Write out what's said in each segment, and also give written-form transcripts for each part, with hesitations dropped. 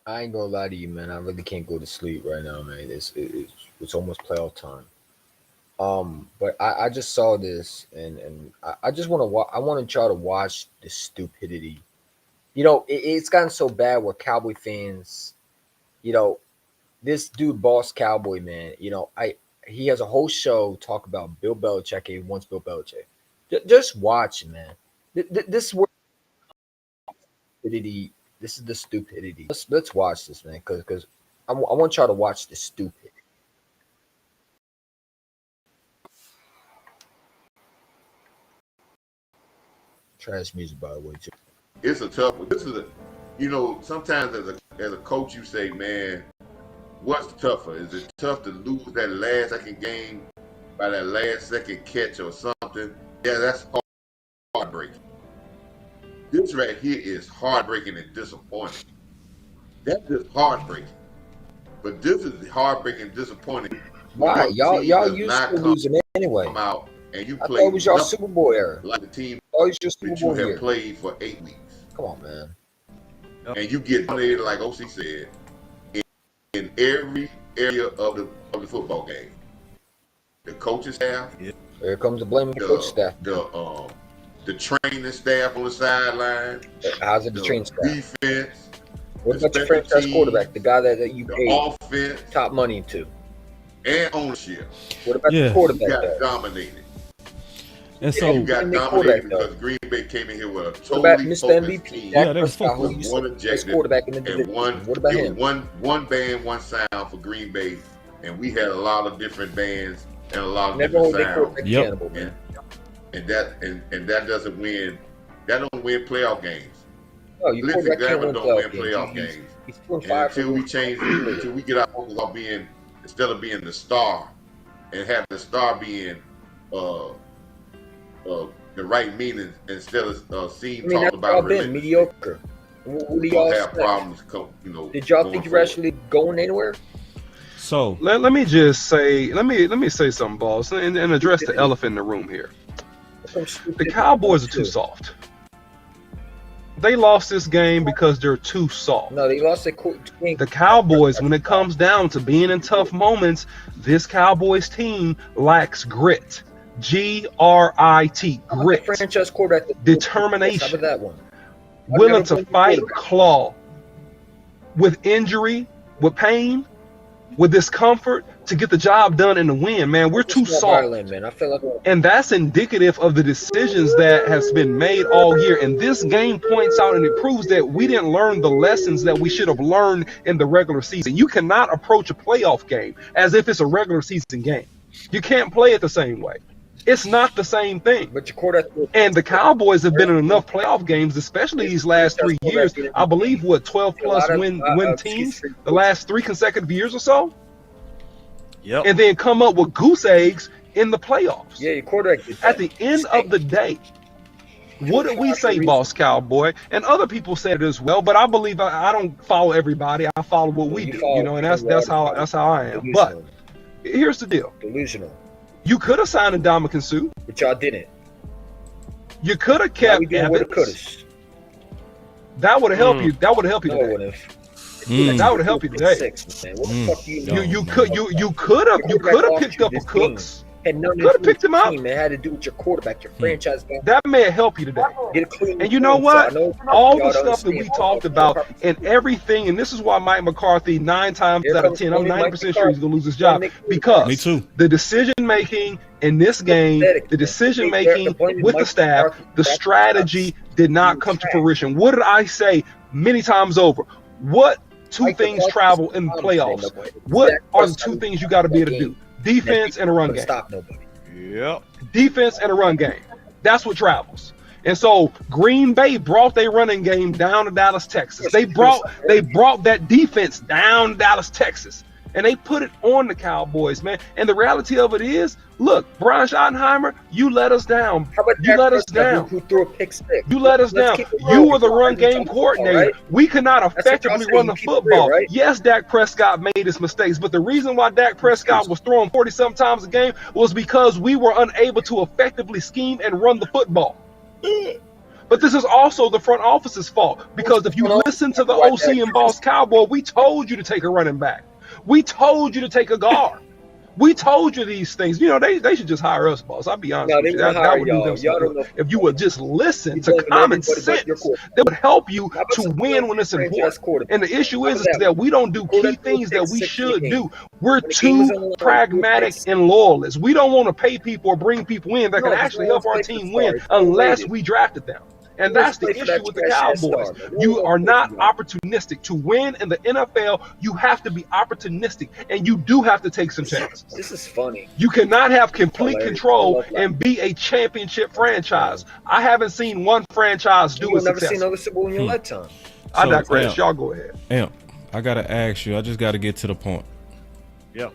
I ain't gonna lie to you, man. I really can't go to sleep right now, man. It's almost playoff time. But I just saw this, and I just want to I want to try to watch the stupidity. It's gotten so bad where Cowboy fans, you know, this dude, Boss Cowboy, man. I he has a whole show talk about Bill Belichick. He wants Bill Belichick. Just watch, man. This is where stupidity. This is the stupidity. Let's watch this, man, because I want y'all to watch the stupid. Trash music, by the way, too. It's a tough one. This is sometimes as a coach, you say, man, what's tougher? Is it tough to lose that last second game by that last second catch or something? Yeah, that's heartbreaking. This right here is heartbreaking and disappointing. That's just heartbreaking. But this is heartbreaking and disappointing. Why? Y'all used to losing anyway. Come out and you I play. thought it was y'all Super Bowl era. Like the team Always your Super that you Bowl have year. played for 8 weeks. Come on, man. And you get dominated, like OC said, in every area of the football game. The coaching staff. Yeah. Here comes the blaming the coach staff. The training staff on the sideline. How's it the training staff? Defense. What about your franchise quarterback, the guy that you paid offense, top money to? And ownership. What about the quarterback? You got dominated. And so you got dominated because Green Bay came in here with a totally Mr. focused MVP, team. Yeah, they were focused. With one objective quarterback in the division. What about him? One band, one sound for Green Bay, and we had a lot of different bands and a lot of Never different sounds. Cannibal, man. And that doesn't win. That don't win playoff games. No, you Listen, don't win playoff games. He's until we change, until we get our focus on being, instead of being the star, and have the star being the right meaning instead of seeing talked about been mediocre. What do y'all have problems? Did y'all think you were actually going anywhere? So let me just say, let me say something, boss, and address the elephant in the room here. The Cowboys are too soft. They lost this game because they're too soft. No, they lost the Cowboys, when it comes down to being in tough moments, this Cowboys team lacks grit. G-R-I-T, grit. Franchise quarterback, determination. That one. Willing to fight, claw, with injury, with pain, with discomfort, to get the job done and to win. Man, we're too soft. Man. I feel like and that's indicative of the decisions that has been made all year. And this game points out and it proves that we didn't learn the lessons that we should have learned in the regular season. You cannot approach a playoff game as if it's a regular season game. You can't play it the same way. It's not the same thing. But your quarterback, and the Cowboys have been in enough playoff games, especially these last 3 years. I believe 12 plus win teams the last 3 consecutive years or so. Yep. And then come up with goose eggs in the playoffs. Yeah, your quarterback. At the end of the day, what did we say, Boss Cowboy? And other people said it as well, but I believe I don't follow everybody. I follow what we do, and that's how I am. But here's the deal. Delusional. You could have signed a Ndamukong Suh, but y'all didn't. You could have kept Evans. That would have helped you. That would have helped you today. That would have helped you today. You could have picked up a Cooks. Had nothing could have picked him up. It had to do with your quarterback, your franchise guy. That may help you today. And you know what? All the stuff that we talked about and everything, and this is why Mike McCarthy 9 times out of 10, I'm 90% sure he's gonna lose his job, because me too. The decision making in this game, the decision making with the staff, the strategy did not come to fruition. What did I say many times over? What two things travel in the playoffs? What are the 2 things you got to be able to do? Defense and a run game. Stop nobody. Yep. Defense and a run game. That's what travels. And so Green Bay brought their running game down to Dallas, Texas. They brought that defense down to Dallas, Texas. And they put it on the Cowboys, man. And the reality of it is, look, Brian Schottenheimer, you let us down. You let us down. Who threw a pick six? You let us down. You were the run game coordinator. Right? We could not effectively run the football. Right? Yes, Dak Prescott made his mistakes, but the reason why Dak Prescott was throwing 40-some times a game was because we were unable to effectively scheme and run the football. But this is also the front office's fault, because if you listen to the OC and Boss Cowboy, we told you to take a running back. We told you to take a guard. We told you these things. You know, they should just hire us, boss. I'll be honest with you. That would do them some good. If you would just listen to common sense, that would help you to win when it's important. And the issue is that we don't do key things that we should do. We're too pragmatic and loyalists. We don't want to pay people or bring people in that can actually help our team win unless we drafted them. And that's the issue with the Cowboys. You are not opportunistic. To win in the NFL, you have to be opportunistic, and you do have to take some chances. This is funny. You cannot have complete control and be a championship franchise. I haven't seen one franchise do it You've never successfully. seen another Super Bowl in your lifetime. I So, digress. Amp. Y'all go ahead. Amp, I gotta ask you. I just gotta get to the point. Yep.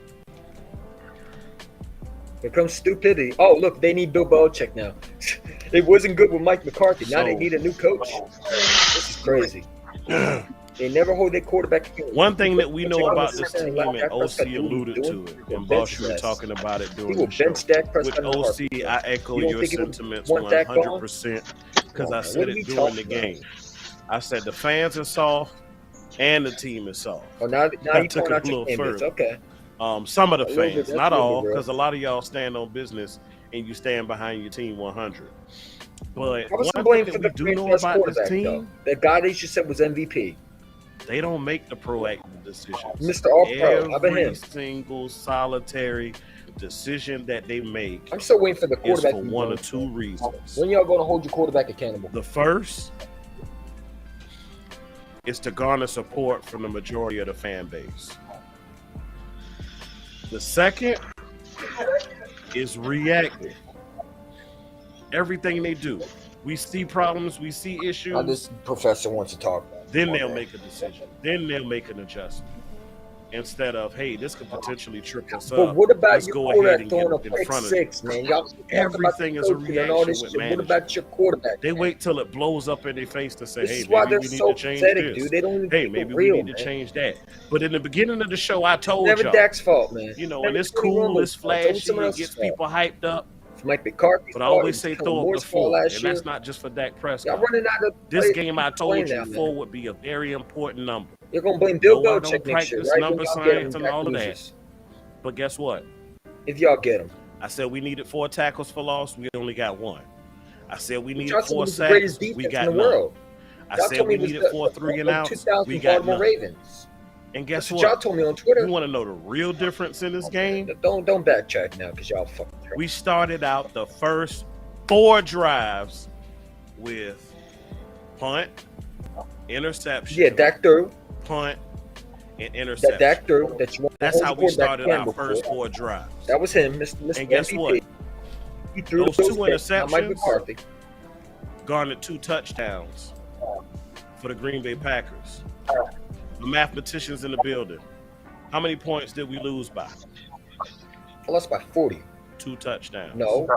Here comes stupidity. Oh, look, they need Bill Belichick now. It wasn't good with Mike McCarthy. Now they need a new coach. This is crazy. They never hold their quarterback accountable. One thing that we know But about you this understand, team, like, and Dak Prescott OC knew what he was alluded to doing. it, He and will Boss, you were bench talking about it He during will the show. bench Dak With Prescott. in a OC, heartbeat. I echo You don't your think he would sentiments want Dak gone? 100% because I What said are it we during the talking about? game. I said the fans are soft and the team is soft. Oh, now I you took point it out a your little candidates. further. Okay. Some of the A little bit, fans, that's not a little all, bit, bro. because a lot of y'all stand on business and you stand behind your team 100. But I was one blamed thing for that the we do know franchise about this quarterback, team, though. The guy they just said was MVP. they don't make the proactive decisions. Mr. All-Pro. How about him? Every single solitary decision that they make I'm still waiting for the is quarterback. for to be one or done. two reasons. When y'all going to hold your quarterback accountable? The first is to garner support from the majority of the fan base. The second is reactive. Everything they do. We see problems, we see issues, Now this professor wants to talk. then they'll make a decision. Then they'll make an adjustment. Instead of, hey, this could potentially trip us But up. what about Let's your go ahead quarterback and throwing a get in pick front of six, man? Y'all talk about Everything the is a coaching and all reaction this with shit. What management. about your quarterback? They man? wait till it blows up in their face to say, This hey, is why maybe they're we need so to change pathetic, this. dude. They don't even Hey, keep maybe it we real, need to man. change that. But in the beginning of the show, I told Never y'all, Dak's fault, man. you know, Never and it's Tony cool, Romo's it's fault. It's always flashy, someone it else's gets fault. people hyped up. It's Mike McCarthy's But I fault. always It's say Kellen throw up the Moore's fault full, last and year. that's not just for Dak Y'all Prescott. running out of This play- game I told playing you now, before man. would be a very important number. You're gonna blame Bill No, I don't Belichick next year, practice right? number When y'all get science him, and all Dak of that. loses. But guess what? If y'all get him, I said we needed 4 tackles for loss. We only got 1. I said we y'all needed told me 4 it was the greatest sacks. We defense got in the none. world. I Y'all said told me we it was needed the 4 3 and outs. 2000 We got Baltimore none. Ravens. And guess That's what y'all what? told me on Twitter. You want to know the real difference in this game? Don't backtrack now, because y'all fucking trash. We started out the first 4 drives with punt, interception, Yeah, Dak threw. punt, and That interception. Dak threw. That you want. That's to how hold we your quarterback started our accountable first for. 4 drives. That was him, Mr. And guess MVP. what? He threw Those those 2 picks, not Mike interceptions McCarthy. garnered 2 touchdowns for the Green Bay Packers. The mathematicians in the building. How many points did we lose by? I lost by 40. 2 touchdowns. No.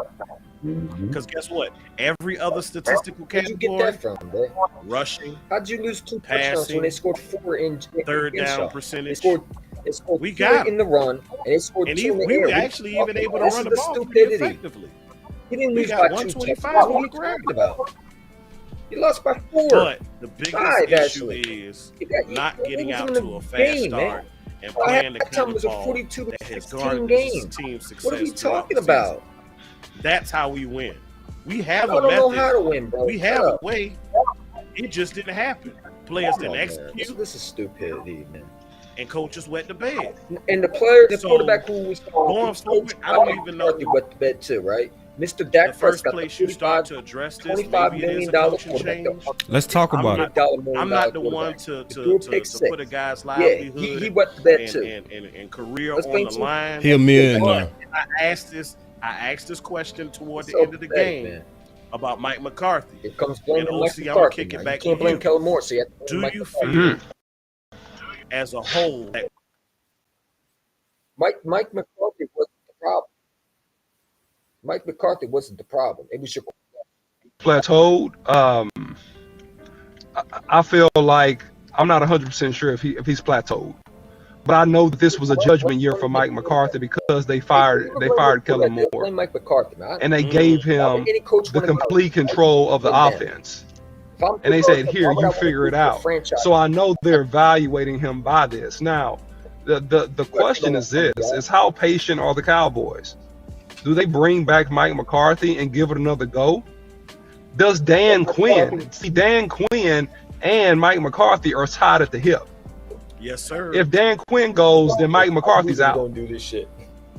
Because guess what? Every other statistical Where'd you get category, that from, bro? rushing, How'd you lose 2 touchdowns Passing, when they scored 4 in third in down shot? They percentage. scored We 2 got in the run, and they scored And 2 in the we air. were What are you actually even talking able to about? run the This is ball the pretty stupidity. effectively. He didn't We lose got by 2 125 touchdowns. on What are the you ground. talking about? You lost by 4. But the biggest 5, issue actually. is You got- not you getting was out in the to a fast game, start man. and Well, playing the halftime kind of was a ball 42 to that has 16 garnered game. this team success. What are we throughout talking the season. about? That's how we win. We have I a don't know how method. to win, bro. We Shut have a up. way. It just didn't happen. Players Come didn't on, man. execute, This is stupidity, man. and coaches wet the bed. And the So, quarterback who was going forward, I don't even know. McCarthy wet the bed too, right? Mr. Dak The first Prescott, place you start to address this, $25 maybe it is million a coaching quarterback. change. Let's talk about it. $100 I'm not the one to put a guy's Yeah, livelihood he wet the bed too. and career Let's on paint the some- line. He a millionaire. I asked this question toward the So end of the pathetic, game man. about Mike McCarthy. It comes blaming And Mike OC, I'ma McCarthy. kick it man. back You can't to blame you. Kellen Moore, so you have to blame Do Mike you McCarthy. feel, as a whole, that Mike McCarthy wasn't the problem. Mike McCarthy wasn't the problem. It was your Plateaued. I feel like I'm not 100% sure if he's plateaued. but I know that this was a judgment year for Mike McCarthy because they fired Kellen Moore, Blame Mike McCarthy, man. and they gave him Any coach the wanna go, complete control of the blame them. offense. If I'm And they Bill said, Belichick, here, why would you I wanna figure it coach for a out. franchise? So I know they're evaluating him by this. Now, the question is this, is how patient are the Cowboys? Do they bring back Mike McCarthy and give it another go? Does Dan Quinn, see Dan Quinn and Mike McCarthy are tied at the hip. Yes, sir. If Dan Quinn goes, then Mike McCarthy's out. Gonna do this shit.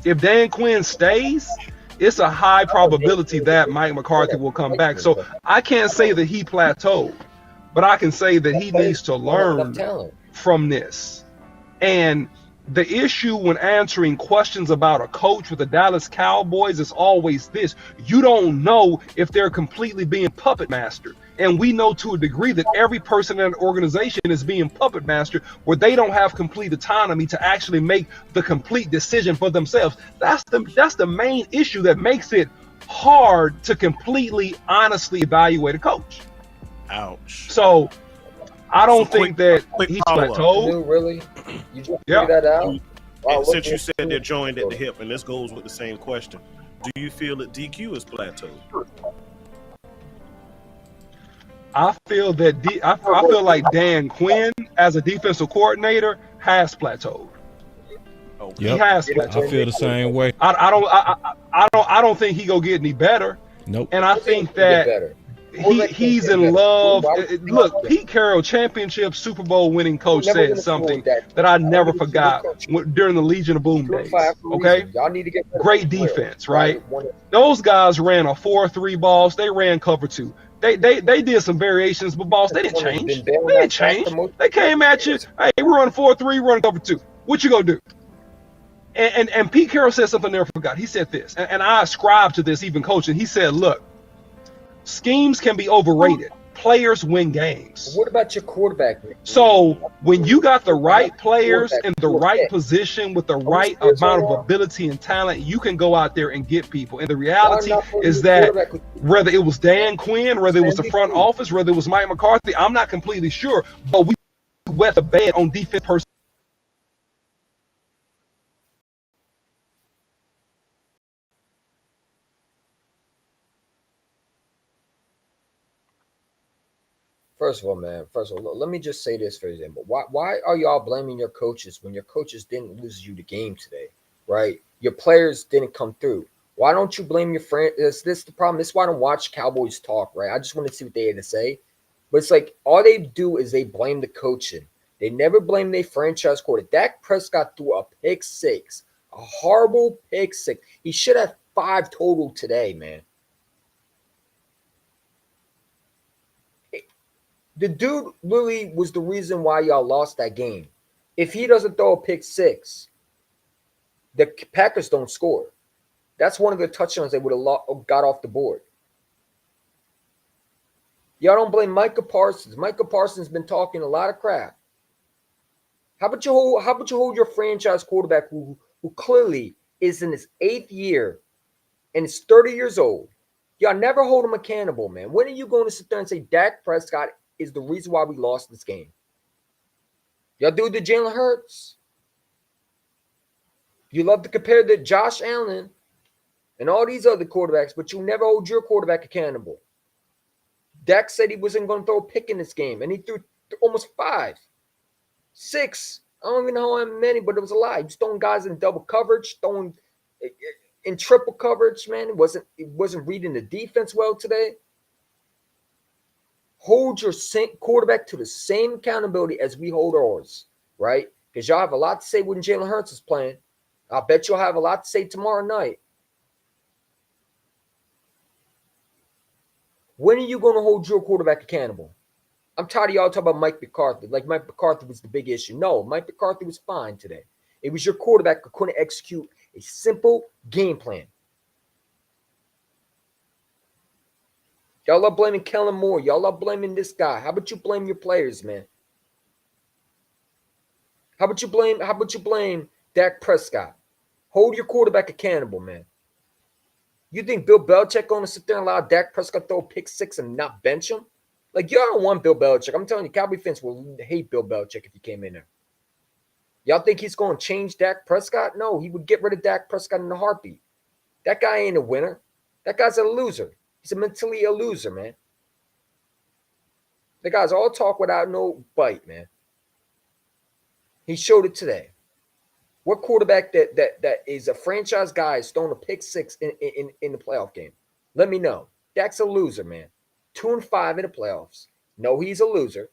If Dan Quinn stays, it's a high probability that Mike McCarthy will come back. So I can't say that he plateaued, but I can say that he needs to learn from this. And the issue when answering questions about a coach with the Dallas Cowboys is always this: you don't know if they're completely being puppet mastered. And we know to a degree that every person in an organization is being puppet mastered, where they don't have complete autonomy to actually make the complete decision for themselves. That's the main issue that makes it hard to completely honestly evaluate a coach. Ouch. So I don't So think that quick he's follow-up. plateaued. You really? You just Yeah. figured that out? Wow, And since look you at said they're joined at the hip, and this goes with the same question, do you feel that DQ is plateaued? I feel that I feel like Dan Quinn as a defensive coordinator has plateaued. Okay. He Yep. has I plateaued. feel the same way. I don't think he gonna get any better. Nope. And I think Get that better. he's in love. Look, Pete Carroll, championship Super Bowl winning coach, said something that I never forgot during the Legion of Boom days. Okay, Y'all need to get better. great defense, right? Those guys ran a 4-3 boss. They ran cover 2. They did some variations, but boss, they didn't change. They didn't change. They came at you. Hey, we run 4-3, run cover 2. What you gonna do? And Pete Carroll said something I never forgot. He said this, and I ascribe to this even coaching. He said, look, schemes can be overrated. Players win games. What about your quarterback? So when you got the right players in the right position with the right amount of ability and talent, you can go out there and get people. And the reality is that whether it was Dan Quinn, whether it was the front office, whether it was Mike McCarthy, I'm not completely sure, but we wet the bed on defense person. First of all, man. First of all, let me just say this for example. Why are y'all blaming your coaches when your coaches didn't lose you the game today, right? Your players didn't come through. Why don't you blame your friend? This the problem. This is why I don't watch Cowboys talk, right? I just want to see what they had to say. But it's like all they do is they blame the coaching. They never blame their franchise quarterback. Dak Prescott threw a pick 6, a horrible pick 6. He should have 5 total today, man. The dude really was the reason why y'all lost that game. If he doesn't throw a pick 6, the Packers don't score. That's one of the touchdowns they would have got off the board. Y'all don't blame Micah Parsons. Micah Parsons been talking a lot of crap. How about you hold your franchise quarterback who clearly is in his 8th year and is 30 years old? Y'all never hold him accountable, man. When are you going to sit there and say Dak Prescott is the reason why we lost this game? Y'all do the Jalen Hurts. You love to compare the Josh Allen and all these other quarterbacks, but you never hold your quarterback accountable. Dak said he wasn't going to throw a pick in this game, and he threw almost 5, 6. I don't even know how many, but it was a lot. He was throwing guys in double coverage, throwing in triple coverage, man. It wasn't reading the defense well today. Hold your quarterback to the same accountability as we hold ours, right? Because y'all have a lot to say when Jalen Hurts is playing. I bet you'll have a lot to say tomorrow night. When are you going to hold your quarterback accountable? I'm tired of y'all talking about Mike McCarthy. Like Mike McCarthy was the big issue. No, Mike McCarthy was fine today. It was your quarterback who couldn't execute a simple game plan. Y'all are blaming Kellen Moore. Y'all are blaming this guy. How about you blame your players, man? How about you blame Dak Prescott? Hold your quarterback accountable, man. You think Bill Belichick going to sit there and allow Dak Prescott to throw a pick 6 and not bench him? Like, y'all don't want Bill Belichick. I'm telling you, Cowboy fans will hate Bill Belichick if he came in there. Y'all think he's going to change Dak Prescott? No, he would get rid of Dak Prescott in a heartbeat. That guy ain't a winner. That guy's a loser. He's mentally a loser, man. The guy's all talk without no bite, man. He showed it today. What quarterback that is a franchise guy is throwing a pick six in the playoff game? Let me know. Dak's a loser, man. 2-5 in the playoffs. No, he's a loser.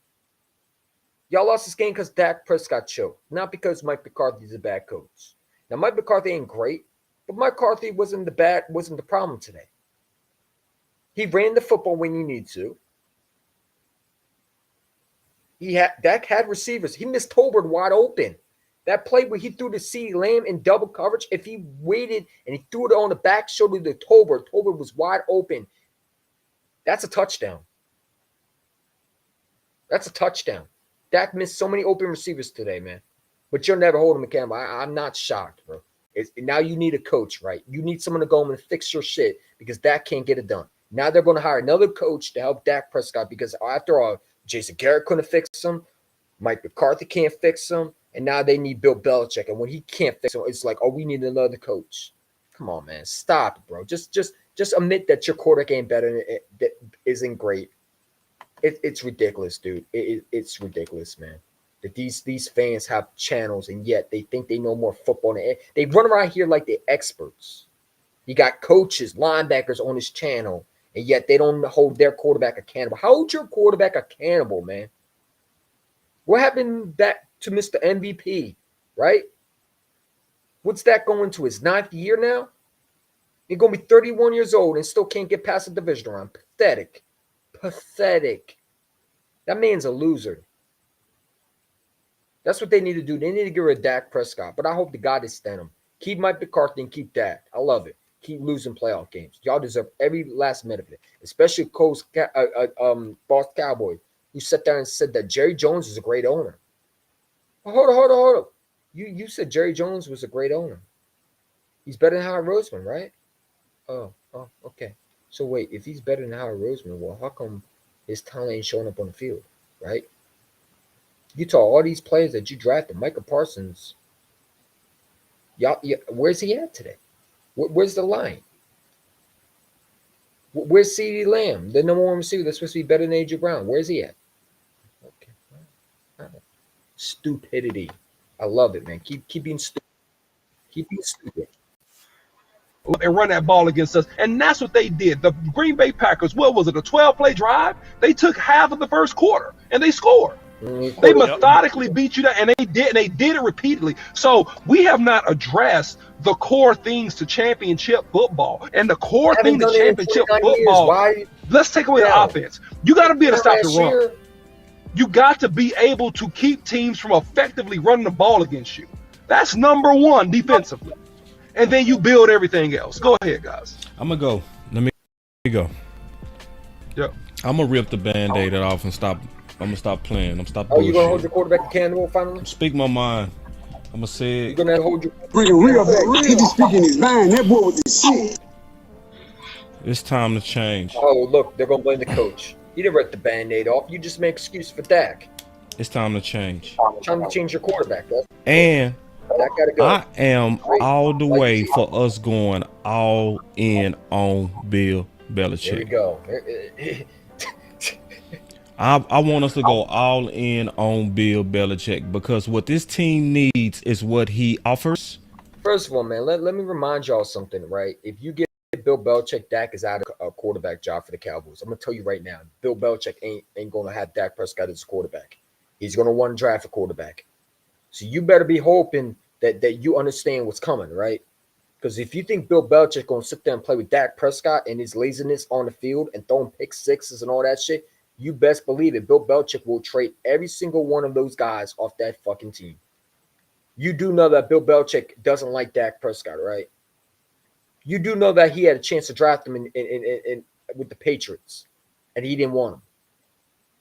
Y'all lost this game because Dak Prescott choked, not because Mike McCarthy's a bad coach. Now, Mike McCarthy ain't great, but Mike McCarthy wasn't the problem today. He ran the football when you need to. Dak had receivers. He missed Tolbert wide open. That play where he threw to CeeDee Lamb in double coverage, if he waited and he threw it on the back shoulder to Tolbert was wide open. That's a touchdown. That's a touchdown. Dak missed so many open receivers today, man. But you'll never hold him accountable. I'm not shocked, bro. Now you need a coach, right? You need someone to go in and fix your shit because Dak can't get it done. Now they're going to hire another coach to help Dak Prescott because after all, Jason Garrett couldn't fix him. Mike McCarthy can't fix him. And now they need Bill Belichick. And when he can't fix him, it's like, oh, we need another coach. Come on, man. Stop it, bro. Just admit that your quarterback ain't better. That isn't great. It's ridiculous, dude. It's ridiculous, man. That these fans have channels and yet they think they know more football. They run around here like they're experts. You got coaches, linebackers on this channel, and yet they don't hold their quarterback accountable. Hold your quarterback accountable, man. What happened to Mr. MVP, right? What's that going to his 9th year now? He's going to be 31 years old and still can't get past the division round. Pathetic. Pathetic. That man's a loser. That's what they need to do. They need to get rid of Dak Prescott. But I hope to God they stand him. Keep Mike McCarthy and keep Dak. I love it. Keep losing playoff games. Y'all deserve every last minute of it. Especially Boston Cowboys, who sat there and said that Jerry Jones is a great owner. Well, hold on. You said Jerry Jones was a great owner. He's better than Howard Roseman, right? Oh, okay. So wait, if he's better than Howard Roseman, well, how come his talent ain't showing up on the field, right? You talk all these players that you drafted, Micah Parsons. Where's he at today? Where's the line? Where's CeeDee Lamb, the number one receiver that's supposed to be better than A.J. Brown? Where's he at? Okay. All right. Stupidity. I love it, man. Keep being stupid. Keep being stupid. And run that ball against us. And that's what they did. The Green Bay Packers, what was it, a 12-play drive? They took half of the first quarter, and they scored. They methodically beat you down, and they did it repeatedly. So we have not addressed the core things to championship football. And the core thing to championship football, let's take away the offense. You got to be able to stop the run. You got to be able to keep teams from effectively running the ball against you. That's number one defensively. And then you build everything else. Go ahead, guys. I'm going to go. Let me go. Yep. I'm going to rip the Band-Aid off and stop. I'm going to stop playing. I'm stop. Oh, you going to hold your quarterback accountable finally? Speak my mind. I'm going to say it. You're going to hold your He be speaking his mind. That boy with the shit. It's time to change. Oh, look, they're going to blame the coach. You didn't rip the Band-Aid off. You just make excuse for Dak. It's time to change. Time to change your quarterback, bro. And Dak gotta go. I am all the way for us going all in on Bill Belichick. There we go. I want us to go all in on Bill Belichick because what this team needs is what he offers. First of all, man, let me remind y'all something, right? If you get Bill Belichick, Dak is out of a quarterback job for the Cowboys. I'm gonna tell you right now, Bill Belichick ain't gonna have Dak Prescott as a quarterback. He's gonna want to draft a quarterback. So you better be hoping that you understand what's coming, right? Because if you think Bill Belichick gonna sit there and play with Dak Prescott and his laziness on the field and throwing pick sixes and all that shit, you best believe it. Bill Belichick will trade every single one of those guys off that fucking team. You do know that Bill Belichick doesn't like Dak Prescott, right? You do know that he had a chance to draft him in with the Patriots, and he didn't want him.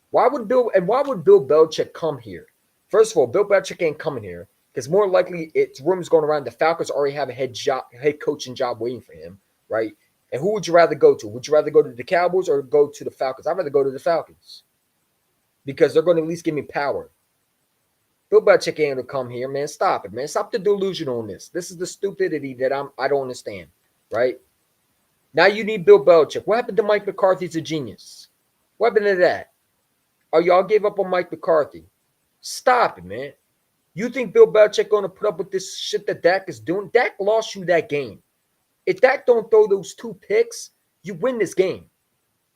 Why would Bill Belichick come here? First of all, Bill Belichick ain't coming here because more likely it's rumors going around the Falcons already have a head coaching job waiting for him, right? And who would you rather go to? Would you rather go to the Cowboys or go to the Falcons? I'd rather go to the Falcons because they're going to at least give me power. Bill Belichick ain't gonna come here, man. Stop it, man. Stop the delusion on this. This is the stupidity that I don't understand, right? Now you need Bill Belichick. What happened to Mike McCarthy's a genius? What happened to that? Oh, y'all gave up on Mike McCarthy. Stop it, man. You think Bill Belichick gonna put up with this shit that Dak is doing? Dak lost you that game. If Dak don't throw those 2 picks, you win this game.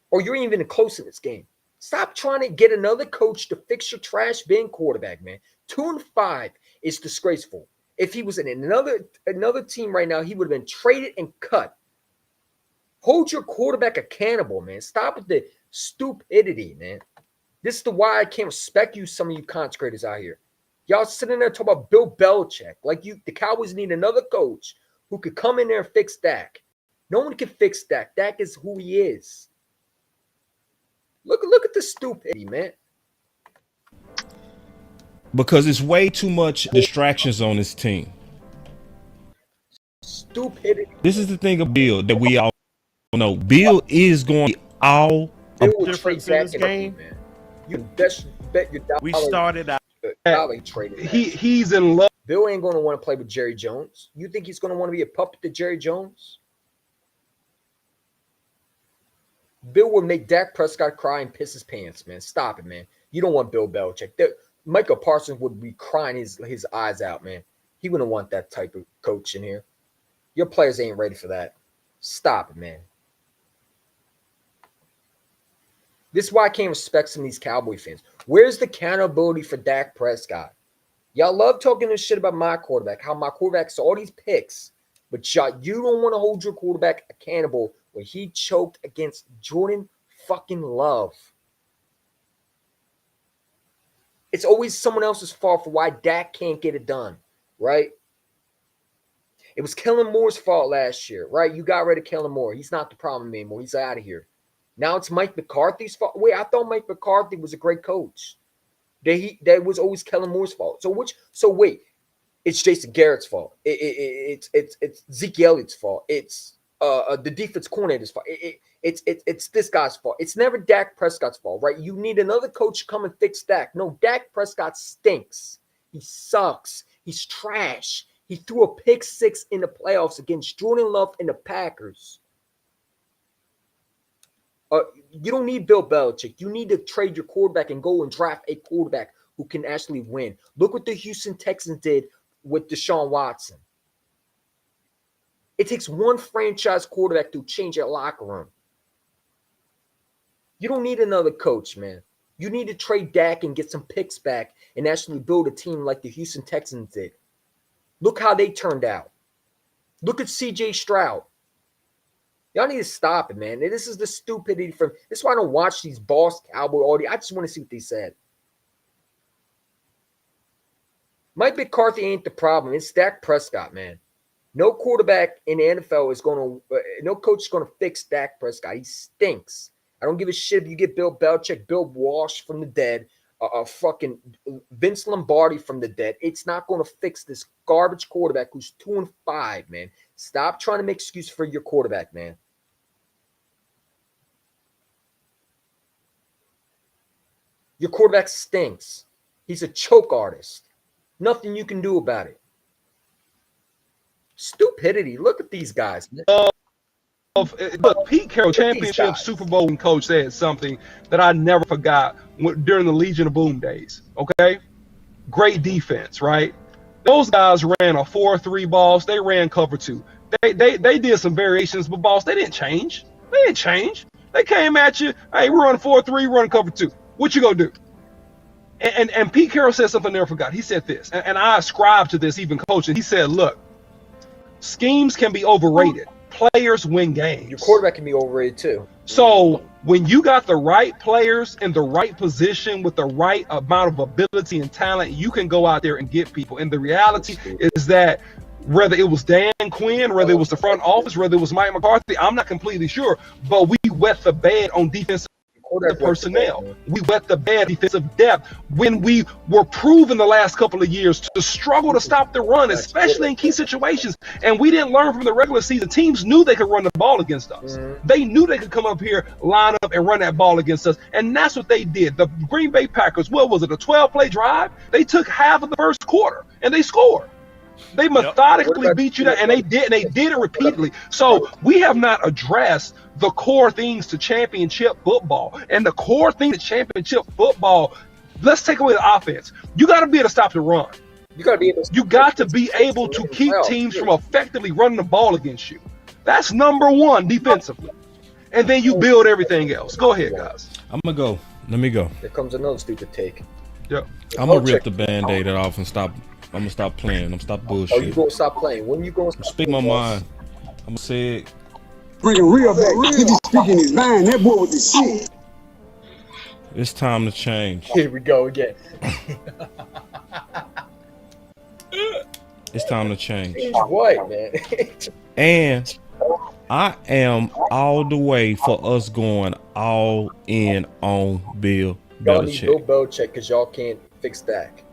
Or you're even close in this game. Stop trying to get another coach to fix your trash bin quarterback, man. 2-5 is disgraceful. If he was in another team right now, he would have been traded and cut. Hold your quarterback accountable, man. Stop with the stupidity, man. This is the why I can't respect you, some of you content creators out here. Y'all sitting there talking about Bill Belichick. Like the Cowboys need another coach who could come in there and fix Dak. No one can fix Dak. Dak is who he is. Look at the stupidity, man. Because it's way too much distractions on this team. Stupidity. This is the thing of Bill that we all know. Bill is going all. Bill will trade difference in Dak this in a game? heartbeat, man. You bet your dollar. We started out. Dollar traded Dak. He's in love. Bill ain't going to want to play with Jerry Jones. You think he's going to want to be a puppet to Jerry Jones? Bill will make Dak Prescott cry and piss his pants, man. Stop it, man. You don't want Bill Belichick. Michael Parsons would be crying his eyes out, man. He wouldn't want that type of coach in here. Your players ain't ready for that. Stop it, man. This is why I can't respect some of these Cowboy fans. Where's the accountability for Dak Prescott? Y'all love talking this shit about my quarterback, how my quarterback saw all these picks, but you don't want to hold your quarterback accountable when he choked against Jordan fucking Love. It's always someone else's fault for why Dak can't get it done, right? It was Kellen Moore's fault last year, right? You got rid of Kellen Moore. He's not the problem anymore. He's out of here. Now it's Mike McCarthy's fault. Wait, I thought Mike McCarthy was a great coach. That was always Kellen Moore's fault. So wait, it's Jason Garrett's fault. It's Zeke Elliott's fault. It's the defense coordinator's fault. It's this guy's fault. It's never Dak Prescott's fault, right? You need another coach to come and fix Dak. No, Dak Prescott stinks. He sucks. He's trash. He threw a pick 6 in the playoffs against Jordan Love and the Packers. You don't need Bill Belichick. You need to trade your quarterback and go and draft a quarterback who can actually win. Look what the Houston Texans did with Deshaun Watson. It takes one franchise quarterback to change your locker room. You don't need another coach, man. You need to trade Dak and get some picks back and actually build a team like the Houston Texans did. Look how they turned out. Look at C.J. Stroud. Y'all need to stop it, man. This is the stupidity from. This is why I don't watch these boss Cowboy audio. I just want to see what they said. Mike McCarthy ain't the problem. It's Dak Prescott, man. No quarterback in the NFL is going to. No coach is going to fix Dak Prescott. He stinks. I don't give a shit if you get Bill Belichick, Bill Walsh from the dead, fucking Vince Lombardi from the dead. It's not going to fix this garbage quarterback who's 2-5, man. Stop trying to make excuses for your quarterback, man. Your quarterback stinks. He's a choke artist. Nothing you can do about it. Stupidity. Look at these guys, man. Look, Pete Carroll, championship Super Bowl coach, said something that I never forgot during the Legion of Boom days. Okay, great defense, right? Those guys ran a 4-3 boss. They ran cover 2. They did some variations, but boss, they didn't change. They didn't change. They came at you. Hey, we run 4-3, run cover 2. What you gonna do? And Pete Carroll said something I never forgot. He said this, and I ascribe to this even coaching. He said, look, schemes can be overrated. Players win games. Your quarterback can be overrated too. So when you got the right players in the right position with the right amount of ability and talent, you can go out there and get people. And the reality is that whether it was Dan Quinn, whether it was the front office, whether it was Mike McCarthy, I'm not completely sure, but we wet the bed on defensive the personnel. We wet the bed defensive depth when we were proven the last couple of years to struggle to stop the run, especially in key situations. And we didn't learn from the regular season. Teams knew they could run the ball against us. They knew they could come up here, line up, and run that ball against us. And that's what they did. The Green Bay Packers, what was it, a 12-play drive? They took half of the first quarter, and they scored. They methodically beat you down, and they did it repeatedly. So we have not addressed the core things to championship football. And the core thing to championship football, let's take away the offense. You got to be able to stop the run. You got to be able to keep teams from effectively running the ball against you. That's number one defensively. And then you build everything else. Go ahead, guys. I'm going to go. Let me go. Here comes another stupid take. Yep. I'm going to rip the Band-Aid off and stop. I'm going to stop playing. I'm going to stop bullshit. Oh, you going to stop playing? When you going to speak my mind? I'm going to say it. Bringing real back. He be speaking his mind. That boy with the shit. It's time to change. Here we go again. It's time to change. What, man? And I am all the way for us going all in on Bill Y'all need Bill Belichick. Belichick because y'all can't fix Dak.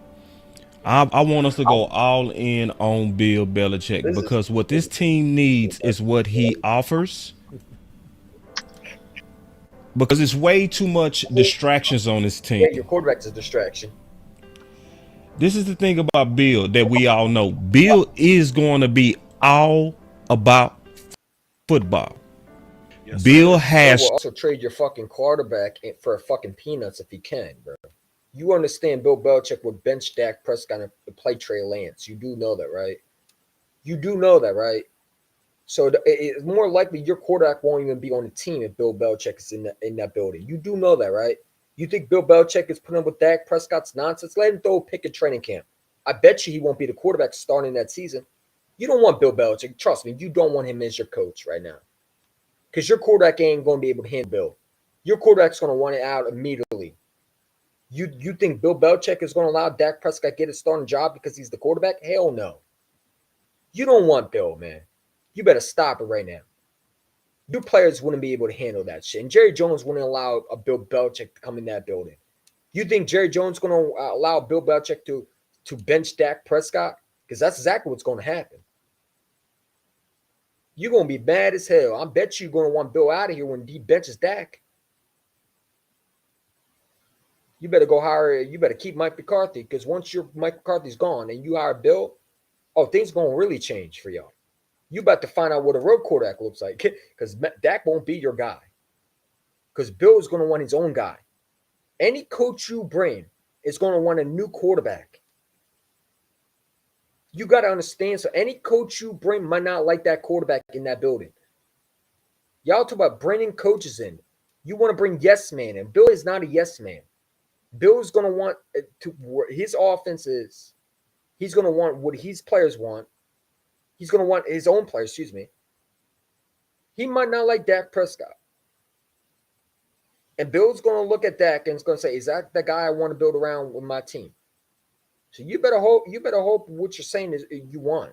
I want us to go all in on Bill Belichick because what this team needs is what he offers. Because it's way too much distractions on this team. Yeah, your quarterback's a distraction. This is the thing about Bill that we all know. Bill is going to be all about football. Yes, Bill sir. has He will also trade your fucking quarterback for fucking peanuts if he can, bro. You understand Bill Belichick would bench Dak Prescott and play Trey Lance. You do know that, right? You do know that, right? So it's more likely your quarterback won't even be on the team if Bill Belichick is in that building. You do know that, right? You think Bill Belichick is putting up with Dak Prescott's nonsense? Let him throw a pick at training camp. I bet you he won't be the quarterback starting that season. You don't want Bill Belichick. Trust me, you don't want him as your coach right now. Because your quarterback ain't going to be able to handle Bill. Your quarterback's going to want it out immediately. You think Bill Belichick is going to allow Dak Prescott to get a starting job because he's the quarterback? Hell no. You don't want Bill, man. You better stop it right now. Your players wouldn't be able to handle that shit. And Jerry Jones wouldn't allow a Bill Belichick to come in that building. You think Jerry Jones is going to allow Bill Belichick to bench Dak Prescott? Because that's exactly what's going to happen. You're going to be mad as hell. I bet you're going to want Bill out of here when he benches Dak. You better keep Mike McCarthy, because once Mike McCarthy's gone and you hire Bill, things going to really change for y'all. You about to find out what a real quarterback looks like, because Dak won't be your guy. Because Bill is going to want his own guy. Any coach you bring is going to want a new quarterback. You got to understand. So any coach you bring might not like that quarterback in that building. Y'all talk about bringing coaches in. You want to bring yes man in. Bill is not a yes man. Bill's going to want his offenses. He's going to want what his players want. He's going to want his own players, excuse me. He might not like Dak Prescott. And Bill's going to look at Dak and is going to say, is that the guy I want to build around with my team? So you better hope what you're saying is you want.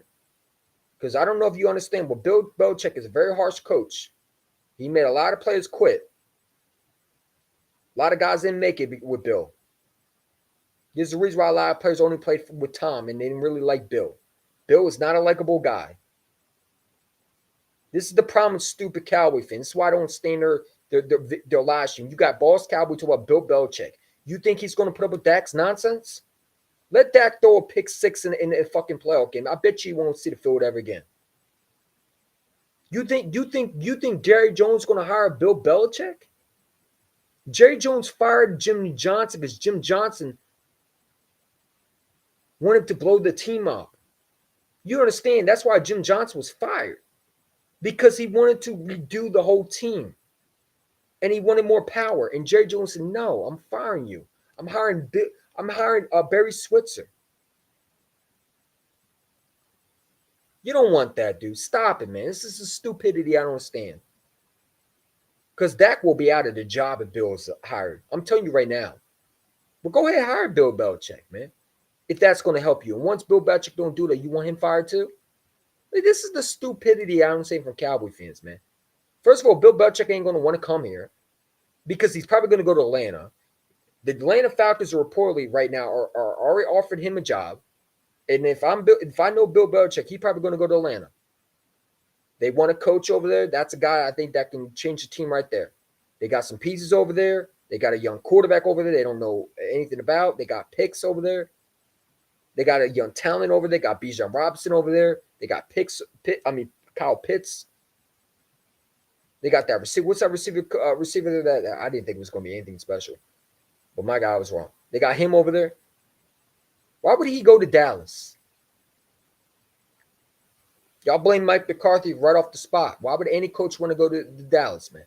Because I don't know if you understand, but Bill Belichick is a very harsh coach. He made a lot of players quit. A lot of guys didn't make it with Bill. There's the reason why a lot of players only played with Tom and they didn't really like Bill. Bill is not a likable guy. This is the problem with stupid Cowboy fans. This is why I don't stand their live stream. You got Boss Cowboy talking about Bill Belichick. You think he's going to put up with Dak's nonsense? Let Dak throw a pick six in a fucking playoff game. I bet you won't see the field ever again. You think Jerry Jones is going to hire Bill Belichick? Jerry Jones fired Jim Johnson because Jim Johnson wanted to blow the team up. You understand? That's why Jim Johnson was fired. Because he wanted to redo the whole team. And he wanted more power. And Jerry Jones said, no, I'm firing you. I'm hiring Barry Switzer. You don't want that, dude. Stop it, man. This is a stupidity I don't understand. Because Dak will be out of the job if Bill is hired. I'm telling you right now. Well, go ahead and hire Bill Belichick, man. If that's going to help you. And once Bill Belichick don't do that, you want him fired too? Like, this is the stupidity I don't say from Cowboy fans, man. First of all, Bill Belichick ain't going to want to come here. because he's probably going to go to Atlanta. The Atlanta Falcons are reportedly right now are already offered him a job. And if I know Bill Belichick, he's probably going to go to Atlanta. They want a coach over there. That's a guy I think that can change the team right there. They got some pieces over there. They got a young quarterback over there they don't know anything about. They got picks over there. They got a young talent over there. They got Bijan Robinson over there. They got Kyle Pitts. They got that receiver. What's that receiver that I didn't think was going to be anything special. But my guy was wrong. They got him over there. Why would he go to Dallas? Y'all blame Mike McCarthy right off the spot. Why would any coach want to go to Dallas, man?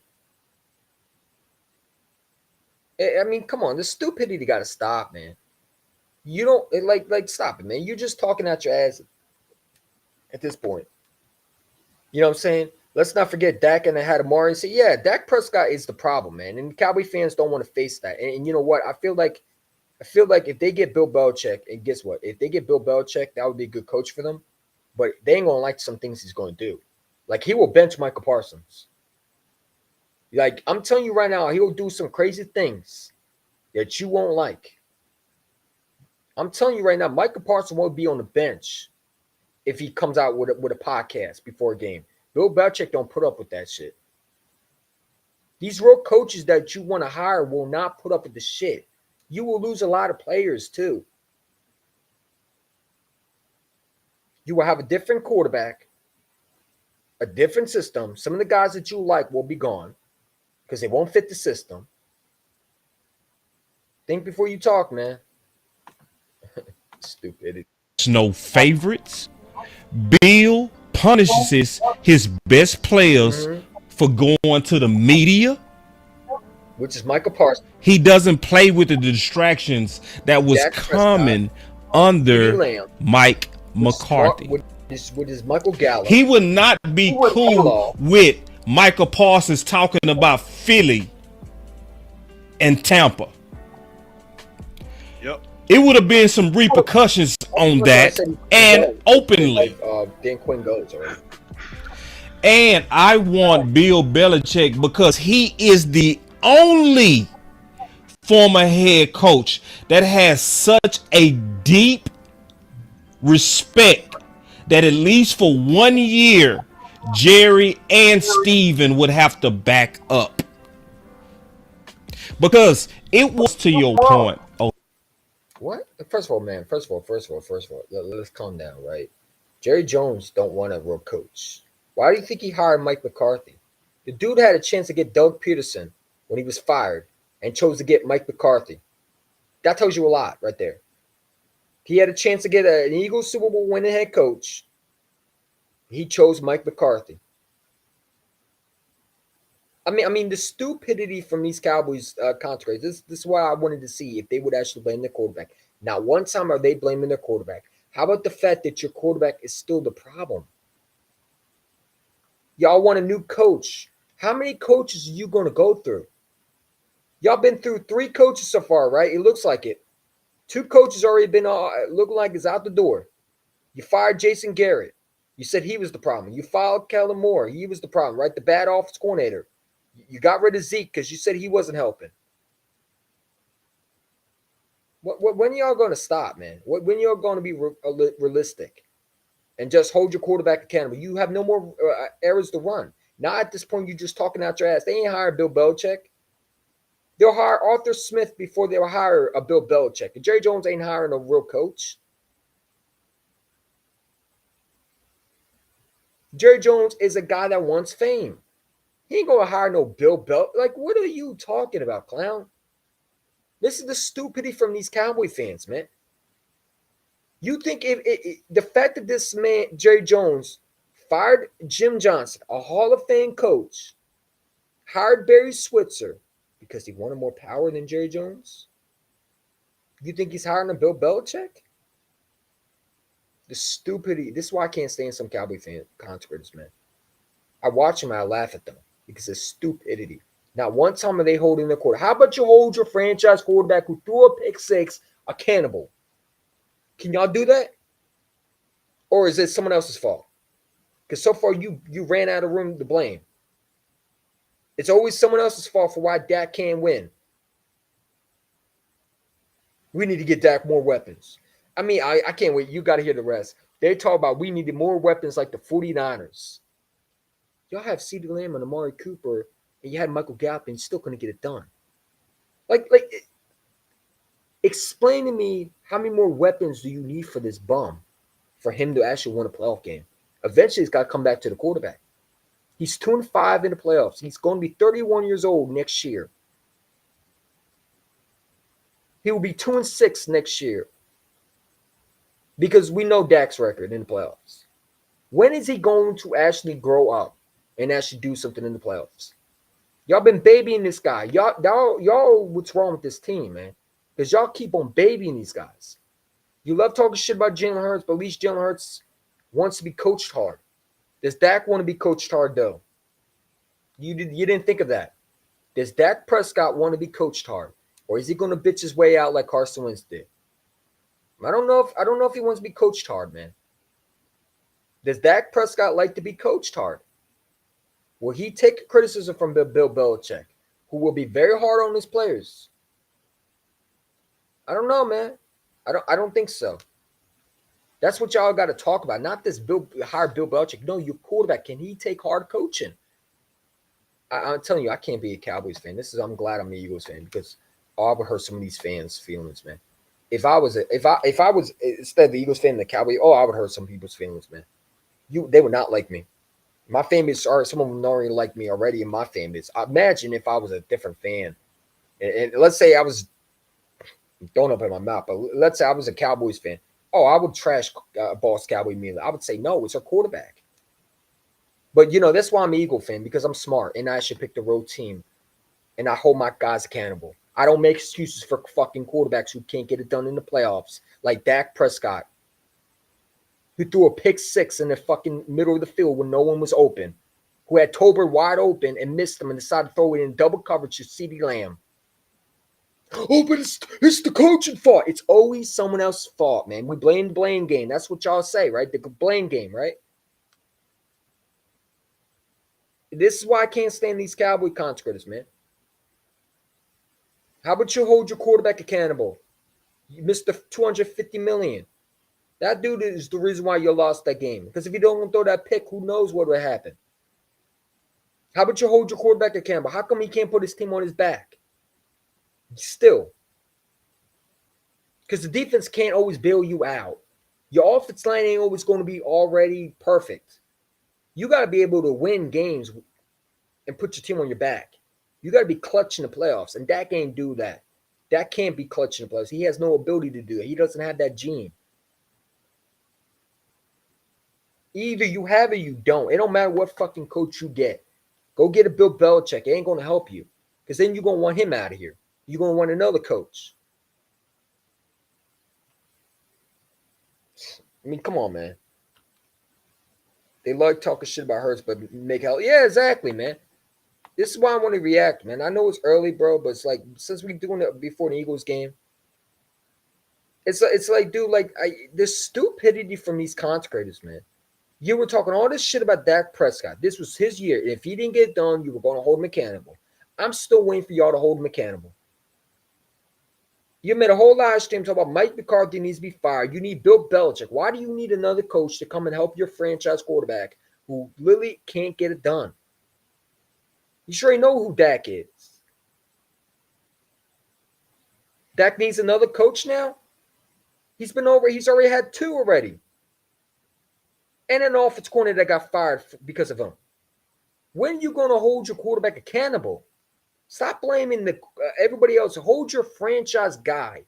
I mean, come on. The stupidity got to stop, man. You don't like stop it, man. You're just talking out your ass at this point. You know what I'm saying? Let's not forget Dak and they had Amari and say, yeah, Dak Prescott is the problem, man. And Cowboy fans don't want to face that. And you know what? I feel like if they get Bill Belichick, and guess what? If they get Bill Belichick, that would be a good coach for them. But they ain't gonna like some things he's gonna do. Like he will bench Michael Parsons. Like I'm telling you right now, he will do some crazy things that you won't like. I'm telling you right now, Michael Parsons won't be on the bench if he comes out with a podcast before a game. Bill Belichick don't put up with that shit. These real coaches that you want to hire will not put up with the shit. You will lose a lot of players too. You will have a different quarterback, a different system. Some of the guys that you like will be gone because they won't fit the system. Think before you talk, man. Stupid. No favorites. Bill punishes his best players for going to the media, which is Michael Parsons. He doesn't play with the distractions that was common under Mike McCarthy. With his Michael Gallup. He would not be cool with Michael Parsons talking about Philly and Tampa. Yep. It would have been some repercussions on that, and openly. Dan Quinn goes already. And I want Bill Belichick because he is the only former head coach that has such a deep respect that at least for 1 year, Jerry and Steven would have to back up. Because it was to your point. What? First of all, let's calm down, right? Jerry Jones don't want a real coach. Why do you think he hired Mike McCarthy? The dude had a chance to get Doug Peterson when he was fired and chose to get Mike McCarthy. That tells you a lot right there. He had a chance to get an Eagles Super Bowl winning head coach. He chose Mike McCarthy. I mean, the stupidity from these Cowboys contracts. This is why I wanted to see if they would actually blame their quarterback. Not one time are they blaming their quarterback. How about the fact that your quarterback is still the problem? Y'all want a new coach. How many coaches are you going to go through? Y'all been through 3 coaches so far, right? It looks like it. 2 coaches already been looking like it's out the door. You fired Jason Garrett. You said he was the problem. You fired Kellen Moore. He was the problem, right? The bad offense coordinator. You got rid of Zeke because you said he wasn't helping. When y'all going to stop, man? When y'all going to be realistic and just hold your quarterback accountable? You have no more errors to run. Now at this point, you're just talking out your ass. They ain't hired Bill Belichick. They'll hire Arthur Smith before they'll hire a Bill Belichick. And Jerry Jones ain't hiring a real coach. Jerry Jones is a guy that wants fame. He ain't going to hire no Bill Belichick. Like, what are you talking about, clown? This is the stupidity from these Cowboy fans, man. You think if the fact that this man, Jerry Jones, fired Jim Johnson, a Hall of Fame coach, hired Barry Switzer because he wanted more power than Jerry Jones? You think he's hiring a Bill Belichick? The stupidity. This is why I can't stand some Cowboy fan contributors, man. I watch them and I laugh at them because of stupidity. Not one time are they holding their quarterback. How about you hold your franchise quarterback who threw a pick 6 accountable? Can y'all do that? Or is it someone else's fault? Because so far you ran out of room to blame. It's always someone else's fault for why Dak can't win. We need to get Dak more weapons. I mean, I can't wait. You got to hear the rest. They talk about we needed more weapons like the 49ers. Y'all have CeeDee Lamb and Amari Cooper, and you had Michael Gallup, and you still couldn't get it done. Explain to me how many more weapons do you need for this bum for him to actually win a playoff game? Eventually, he's got to come back to the quarterback. He's 2-5 in the playoffs. He's going to be 31 years old next year. He will be 2-6 next year because we know Dak's record in the playoffs. When is he going to actually grow up and actually do something in the playoffs? Y'all been babying this guy. Y'all, what's wrong with this team, man? Because y'all keep on babying these guys. You love talking shit about Jalen Hurts, but at least Jalen Hurts wants to be coached hard. Does Dak want to be coached hard, though? You didn't think of that. Does Dak Prescott want to be coached hard? Or is he going to bitch his way out like Carson Wentz did? I don't know if he wants to be coached hard, man. Does Dak Prescott like to be coached hard? Will he take criticism from Bill Belichick, who will be very hard on his players? I don't know, man. I don't think so. That's what y'all got to talk about. Not this hire Bill Belichick. No, your quarterback. Can he take hard coaching? I'm telling you, I can't be a Cowboys fan. I'm glad I'm an Eagles fan because I would hurt some of these fans' feelings, man. If I was instead of the Eagles fan and the Cowboys, I would hurt some people's feelings, man. They would not like me. My fan base, some of them don't already like me already in my fan base. Imagine if I was a different fan, and let's say I was throwing up in my mouth, but let's say I was a Cowboys fan. I would trash Boss Cowboy immediately. I would say, no, it's our quarterback. But, that's why I'm an Eagle fan, because I'm smart, and I should pick the road team, and I hold my guys accountable. I don't make excuses for fucking quarterbacks who can't get it done in the playoffs, like Dak Prescott, who threw a pick six in the fucking middle of the field when no one was open, who had Tolbert wide open and missed him and decided to throw it in double coverage to CeeDee Lamb. But it's the coaching fault. It's always someone else's fault, man. We blame the blame game. That's what y'all say, right? The blame game, right? This is why I can't stand these Cowboy consecrators, man. How about you hold your quarterback accountable? You missed the $250 million. That dude is the reason why you lost that game. Because if you don't throw that pick, who knows what would happen? How about you hold your quarterback accountable? How come he can't put his team on his back? Still. Because the defense can't always bail you out. Your offense line ain't always going to be already perfect. You got to be able to win games and put your team on your back. You got to be clutch in the playoffs, and Dak ain't do that. Dak can't be clutch in the playoffs. He has no ability to do that. He doesn't have that gene. Either you have it or you don't. It don't matter what fucking coach you get. Go get a Bill Belichick. It ain't going to help you because then you're going to want him out of here. You're going to want another coach. I mean, come on, man. They like talking shit about Hurts, but make hell. Yeah, exactly, man. This is why I want to react, man. I know it's early, bro, but it's like since we're doing it before the Eagles game, it's like, dude, there's stupidity from these consecrators, man. You were talking all this shit about Dak Prescott. This was his year. If he didn't get it done, you were going to hold him accountable. I'm still waiting for y'all to hold him accountable. You made a whole live stream talking about Mike McCarthy needs to be fired. You need Bill Belichick. Why do you need another coach to come and help your franchise quarterback who literally can't get it done? You sure you know who Dak is? Dak needs another coach now? He's already had two already. And an offensive coordinator that got fired because of him. When are you going to hold your quarterback accountable? Stop blaming everybody else. Hold your franchise guy.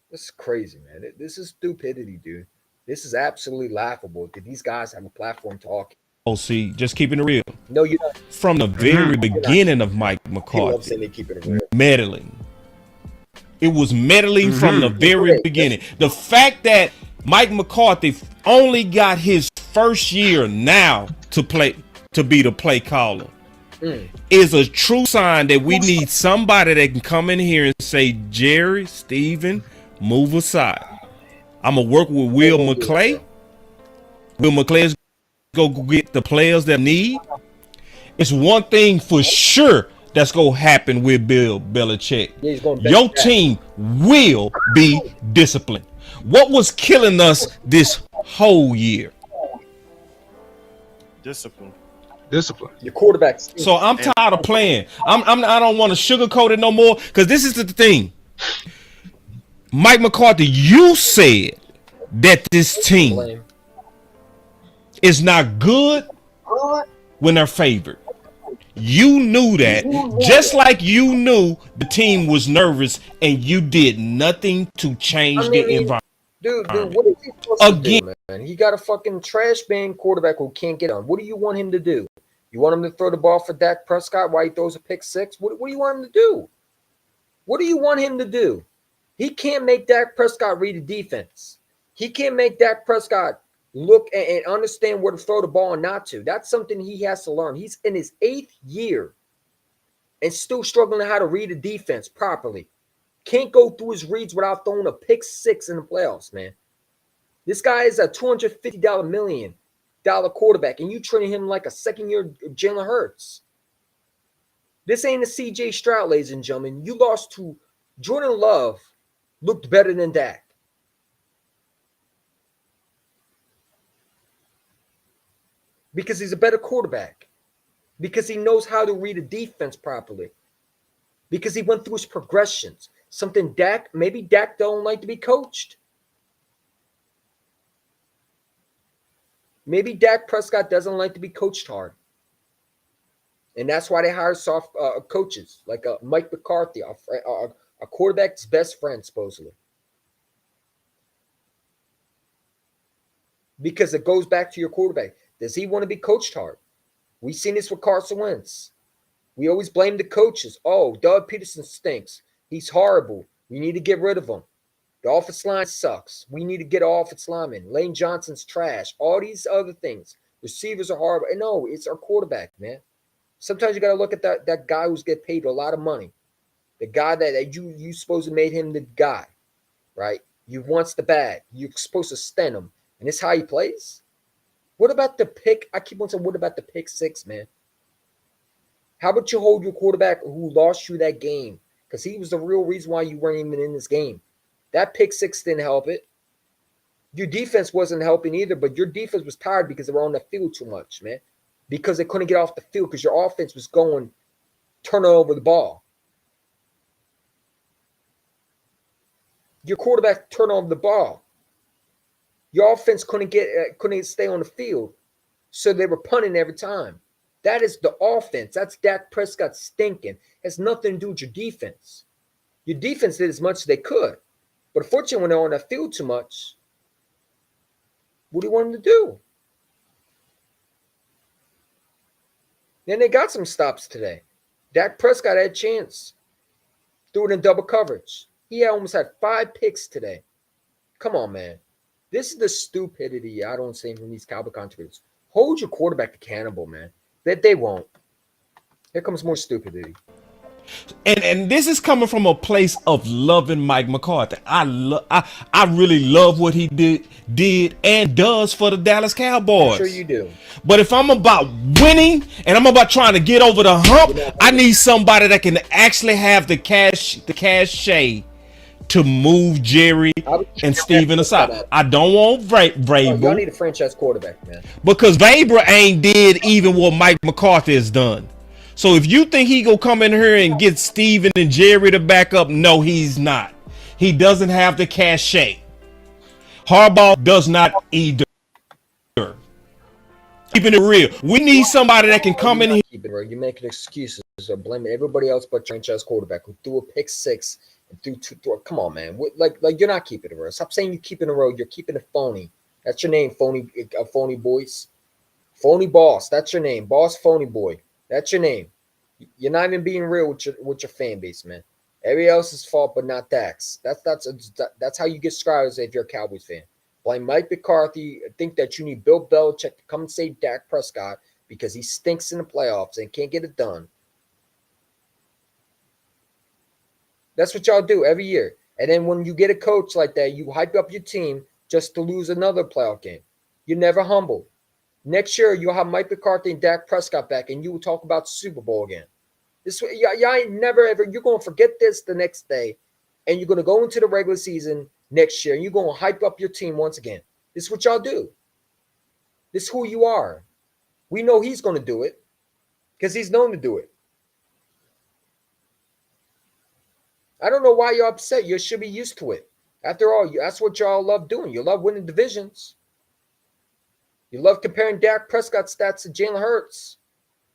This is crazy, man. This is stupidity, dude. This is absolutely laughable. Did these guys have a platform talking? Oh, see, just keeping it real. No, you don't. From the very beginning of Mike People love McCarthy, saying they keep it real. meddling. It was meddling from the very beginning. The fact that Mike McCarthy only got his first year now to be the play caller is a true sign that we need somebody that can come in here and say, Jerry, Steven, move aside. I'm going to work with Will McClay. Will McClay is going to get the players that need. it's one thing for sure that's gonna happen with Bill Belichick. Yeah, he's going Your back. team will be disciplined. What was killing us this whole year? Discipline. Discipline. Your quarterback. So I'm tired of playing. I don't want to sugarcoat it no more, because this is the thing. Mike McCarthy, you said that this team Blame. is not good when they're favored. You knew that, just like you knew the team was nervous, and you did nothing to change the environment. Dude, what is he supposed to do, man? He got a fucking trash man quarterback who can't get on. What do you want him to do? You want him to throw the ball for Dak Prescott while he throws a pick six? What do you want him to do? What do you want him to do? He can't make Dak Prescott read the defense. He can't make Dak Prescott look and understand where to throw the ball and not to. That's something he has to learn. He's in his 8th year and still struggling how to read a defense properly. Can't go through his reads without throwing a pick six in the playoffs, man. This guy is a $250 million quarterback, and you treating him like a second-year Jalen Hurts. This ain't a CJ Stroud, ladies and gentlemen. You lost to Jordan Love, looked better than Dak. Because he's a better quarterback. Because he knows how to read a defense properly. Because he went through his progressions. Something maybe Dak don't like to be coached. Maybe Dak Prescott doesn't like to be coached hard. And that's why they hire soft coaches like Mike McCarthy, a quarterback's best friend, supposedly. Because it goes back to your quarterback. Does he want to be coached hard? We've seen this with Carson Wentz. We always blame the coaches. Oh, Doug Peterson stinks. He's horrible. We need to get rid of him. The offensive line sucks. We need to get an offensive lineman. Lane Johnson's trash. All these other things. Receivers are horrible. And no, it's our quarterback, man. Sometimes you got to look at that guy who's getting paid a lot of money. The guy that you supposed to made him the guy, right? You wants the bag. You're supposed to stand him. And this is how he plays? What about the pick? I keep on saying, what about the pick six, man? How about you hold your quarterback who lost you that game? Because he was the real reason why you weren't even in this game. That pick six didn't help it. Your defense wasn't helping either, but your defense was tired because they were on the field too much, man. Because they couldn't get off the field because your offense was turning over the ball. Your quarterback turned over the ball. Your offense couldn't stay on the field, so they were punting every time. That is the offense. That's Dak Prescott stinking. It has nothing to do with your defense. Your defense did as much as they could. But unfortunately, when they're on that field too much, what do you want them to do? Then they got some stops today. Dak Prescott had a chance. Threw it in double coverage. He almost had 5 picks today. Come on, man. This is the stupidity I don't see from these Cowboy contributors. Hold your quarterback accountable, man. That they won't. Here comes more stupidity. And this is coming from a place of loving Mike McCarthy. I really love what he did and does for the Dallas Cowboys. I'm sure you do. But if I'm about winning and I'm about trying to get over the hump, I need somebody that can actually have the cachet to move Jerry and Steven aside. I don't want Vrabel. Y'all need a franchise quarterback, man. Because Vrabel ain't did even what Mike McCarthy has done. So if you think he gonna come in here and get Steven and Jerry to back up, no, he's not. He doesn't have the cachet. Harbaugh does not either. Keeping it real, we need somebody that can come in here. You're making excuses or blaming everybody else but franchise quarterback who threw a pick six and threw two. Come on, man. Like you're not keeping it real. Stop saying you're keeping it real. You're keeping it phony. That's your name, phony boys. Phony boss. That's your name, boss. Phony boy. That's your name. You're not even being real with your fan base, man. Everybody else's fault, but not Dak's. That's how you get described if you're a Cowboys fan. Blame Mike McCarthy. Think that you need Bill Belichick to come and save Dak Prescott because he stinks in the playoffs and can't get it done. That's what y'all do every year. And then when you get a coach like that, you hype up your team just to lose another playoff game. You're never humble. Next year, you'll have Mike McCarthy and Dak Prescott back, and you will talk about Super Bowl again. This y'all ain't never ever. You're gonna forget this the next day, and you're gonna go into the regular season next year, and you're gonna hype up your team once again. This is what y'all do. This is who you are. We know he's gonna do it because he's known to do it. I don't know why you're upset. You should be used to it. After all, that's what y'all love doing. You love winning divisions. You love comparing Dak Prescott stats to Jalen Hurts.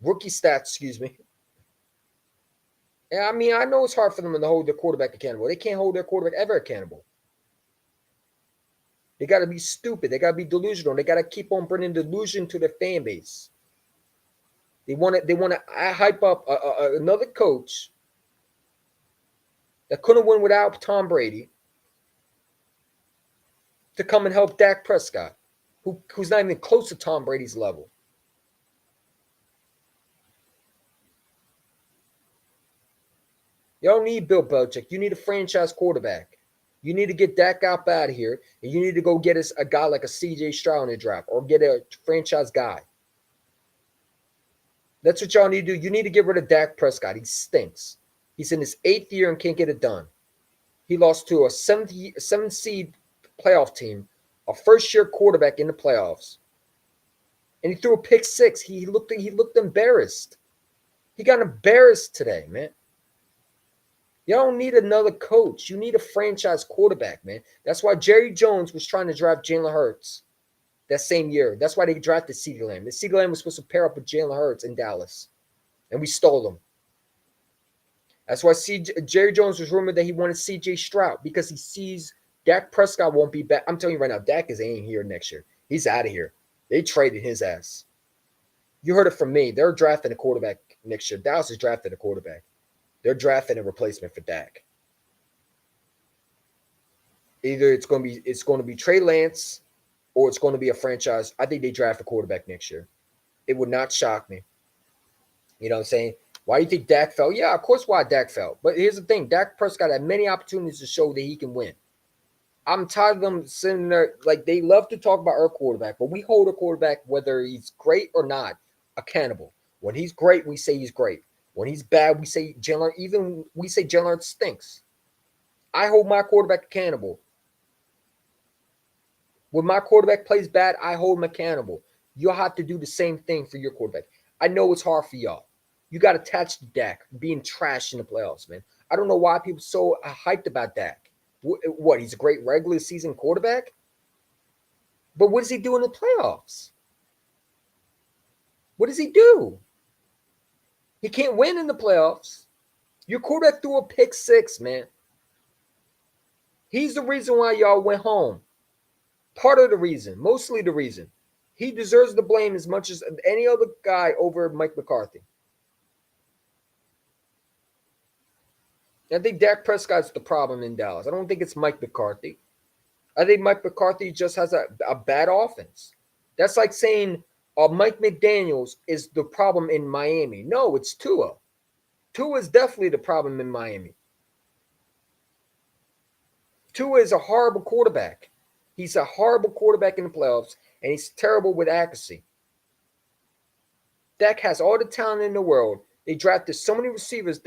Rookie stats, excuse me. Yeah, I mean, I know it's hard for them to hold their quarterback accountable. They can't hold their quarterback ever accountable. They got to be stupid. They got to be delusional. They got to keep on bringing delusion to their fan base. They want to hype up another coach that couldn't win without Tom Brady to come and help Dak Prescott, who's not even close to Tom Brady's level. You don't need Bill Belichick. You need a franchise quarterback. You need to get Dak out of here, and you need to go get a guy like a C.J. Stroud in the draft or get a franchise guy. That's what y'all need to do. You need to get rid of Dak Prescott. He stinks. He's in his 8th year and can't get it done. He lost to a 7th seed playoff team, a first-year quarterback in the playoffs, and he threw a pick 6. He looked embarrassed. He got embarrassed today, man. You don't need another coach. You need a franchise quarterback, man. That's why Jerry Jones was trying to draft Jalen Hurts that same year. That's why they drafted CeeDee Lamb. The CeeDee Lamb was supposed to pair up with Jalen Hurts in Dallas, and we stole him. That's why Jerry Jones was rumored that he wanted C.J. Stroud because he sees Dak Prescott won't be back. I'm telling you right now, Dak ain't here next year. He's out of here. They traded his ass. You heard it from me. They're drafting a quarterback next year. Dallas is drafting a quarterback. They're drafting a replacement for Dak. Either it's going to be Trey Lance or it's going to be a franchise. I think they draft a quarterback next year. It would not shock me. You know what I'm saying? Why do you think Dak fell? Yeah, of course why Dak fell. But here's the thing. Dak Prescott had many opportunities to show that he can win. I'm tired of them sitting there. Like, they love to talk about our quarterback, but we hold a quarterback, whether he's great or not, accountable. When he's great, we say he's great. When he's bad, we say Jalen stinks. I hold my quarterback accountable. When my quarterback plays bad, I hold him accountable. You'll have to do the same thing for your quarterback. I know it's hard for y'all. You got attached to Dak being trashed in the playoffs, man. I don't know why people are so hyped about Dak. What, he's a great regular season quarterback? But what does he do in the playoffs? What does he do? He can't win in the playoffs. Your quarterback threw a pick 6, man. He's the reason why y'all went home. Part of the reason, mostly the reason. He deserves the blame as much as any other guy over Mike McCarthy. I think Dak Prescott's the problem in Dallas. I don't think it's Mike McCarthy. I think Mike McCarthy just has a bad offense. That's like saying Mike McDaniels is the problem in Miami. No, it's Tua. Tua is definitely the problem in Miami. Tua is a horrible quarterback. He's a horrible quarterback in the playoffs, and he's terrible with accuracy. Dak has all the talent in the world. They drafted so many receivers.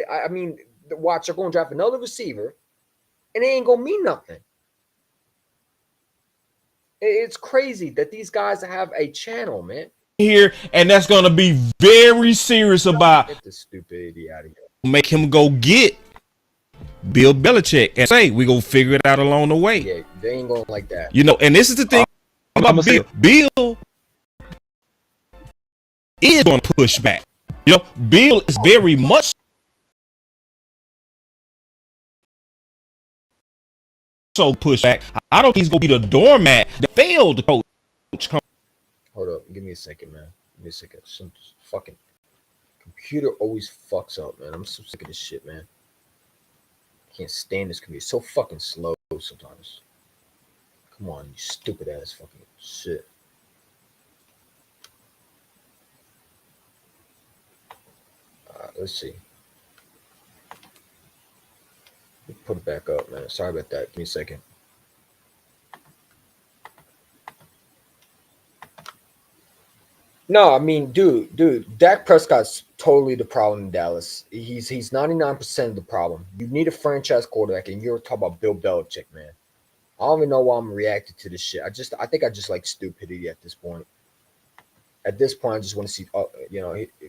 Watch, they're going to draft another receiver, and it ain't going to mean nothing. It's crazy that these guys have a channel, man. Here, and that's going to be very serious about Get this stupid idiot out of here. make him go get Bill Belichick and say we gonna figure it out along the way. Yeah, they ain't going like that. You know, and this is the thing about Bill. Bill is going to push back. You know, Bill is very much so push back. I don't think he's gonna be the doormat that failed the coach. Hold up, give me a second, man. Give me a second. Some fucking computer always fucks up, man. I'm so sick of this shit, man. Can't stand this computer. It's so fucking slow sometimes. Come on, you stupid ass fucking shit. Let's see. Put it back up, man. Sorry about that. Give me a second. No, I mean, dude, Dak Prescott's totally the problem in Dallas. He's 99% of the problem. You need a franchise quarterback, and you're talking about Bill Belichick, man. I don't even know why I'm reacting to this shit. I think I just like stupidity at this point. At this point, I just want to see,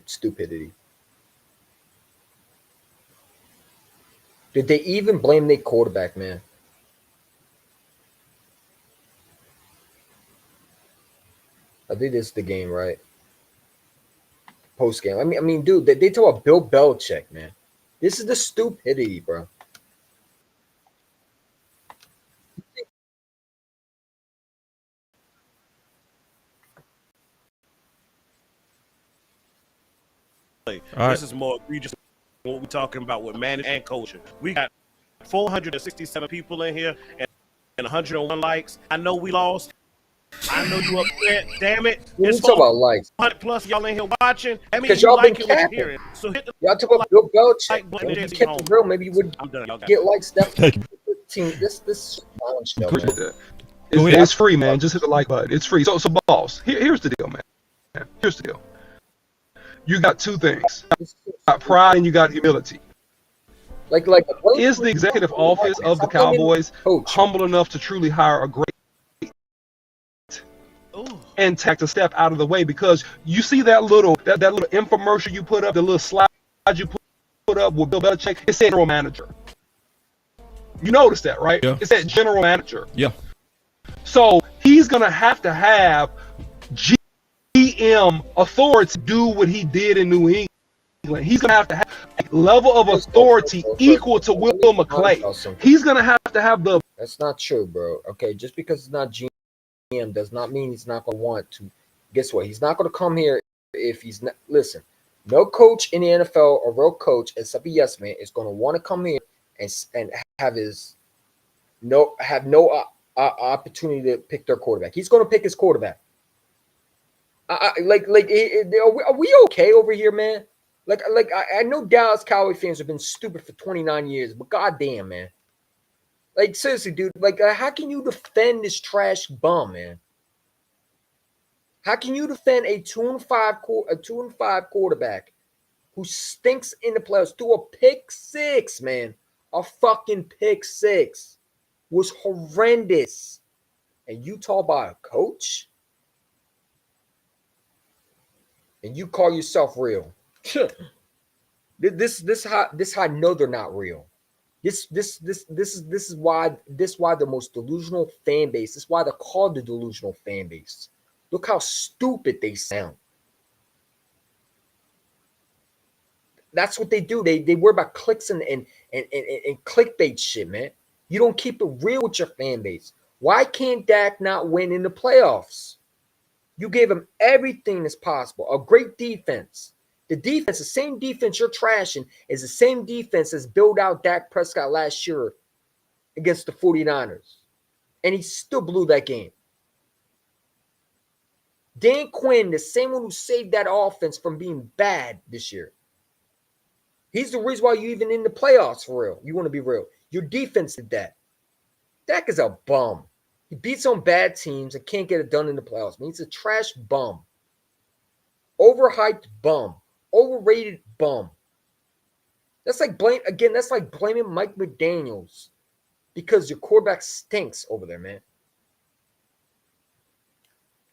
stupidity. Did they even blame their quarterback, man? I think this is the game, right? Post game. I mean, dude, they talk about Bill Belichick, man. This is the stupidity, bro. This is more egregious than what we're talking about with management and coaching. We got 467 people in here and 101 likes. I know we lost. I know you upset. Damn it. You talk about likes. 100 plus y'all in here watching. That means Because you y'all like been it when you capping. hear it. So hit the Y'all talk about Bill Belichick. like button. If you It is kept it real, maybe you would I'm done. Y'all got get likes. That Thank you. team. This clown show, Appreciate man. that. Go ahead. It's free, man. Just hit the like button. It's free. So boss, here's the deal, man. Here's the deal. You got two things. You got pride and you got humility. Like Is the executive office of the Cowboys coach humble enough to truly hire a great and take a step out of the way? Because you see that little infomercial you put up, the little slide you put up with Bill Belichick, it said general manager. You noticed that, right? Yeah. It said general manager. Yeah. So he's gonna have to have GM authority to do what he did in New England. He's gonna have to have a level of authority equal to Will McClay. He's gonna have to have the. That's not true, bro. Okay, just because it's not GM does not mean he's not gonna want to. Guess what? He's not gonna come here if he's not. Listen, no coach in the NFL, a real coach, except a yes man, is gonna want to come here and have no opportunity to pick their quarterback. He's gonna pick his quarterback. Are we okay over here, man? I know Dallas Cowboy fans have been stupid for 29 years, but goddamn, man. Like, seriously, dude. How can you defend this trash bum, man? How can you defend a 2-5 quarterback who stinks in the playoffs? Threw a pick six, man. A fucking pick six was horrendous. And you talk about a coach? And you call yourself real? This how I know they're not real. This is why the most delusional fan base. This is why they're called the delusional fan base. Look how stupid they sound. That's what they do. They worry about clicks and clickbait shit, man. You don't keep it real with your fan base. Why can't Dak not win in the playoffs? You gave him everything that's possible. A great defense. The defense, the same defense you're trashing, is the same defense that's built out Dak Prescott last year against the 49ers. And he still blew that game. Dan Quinn, the same one who saved that offense from being bad this year. He's the reason why you're even in the playoffs for real. You want to be real. Your defense did that. Dak is a bum. He beats on bad teams and can't get it done in the playoffs. I mean, he's a trash bum. Overhyped bum. Overrated bum. That's like blaming Mike McDaniels because your quarterback stinks over there, man.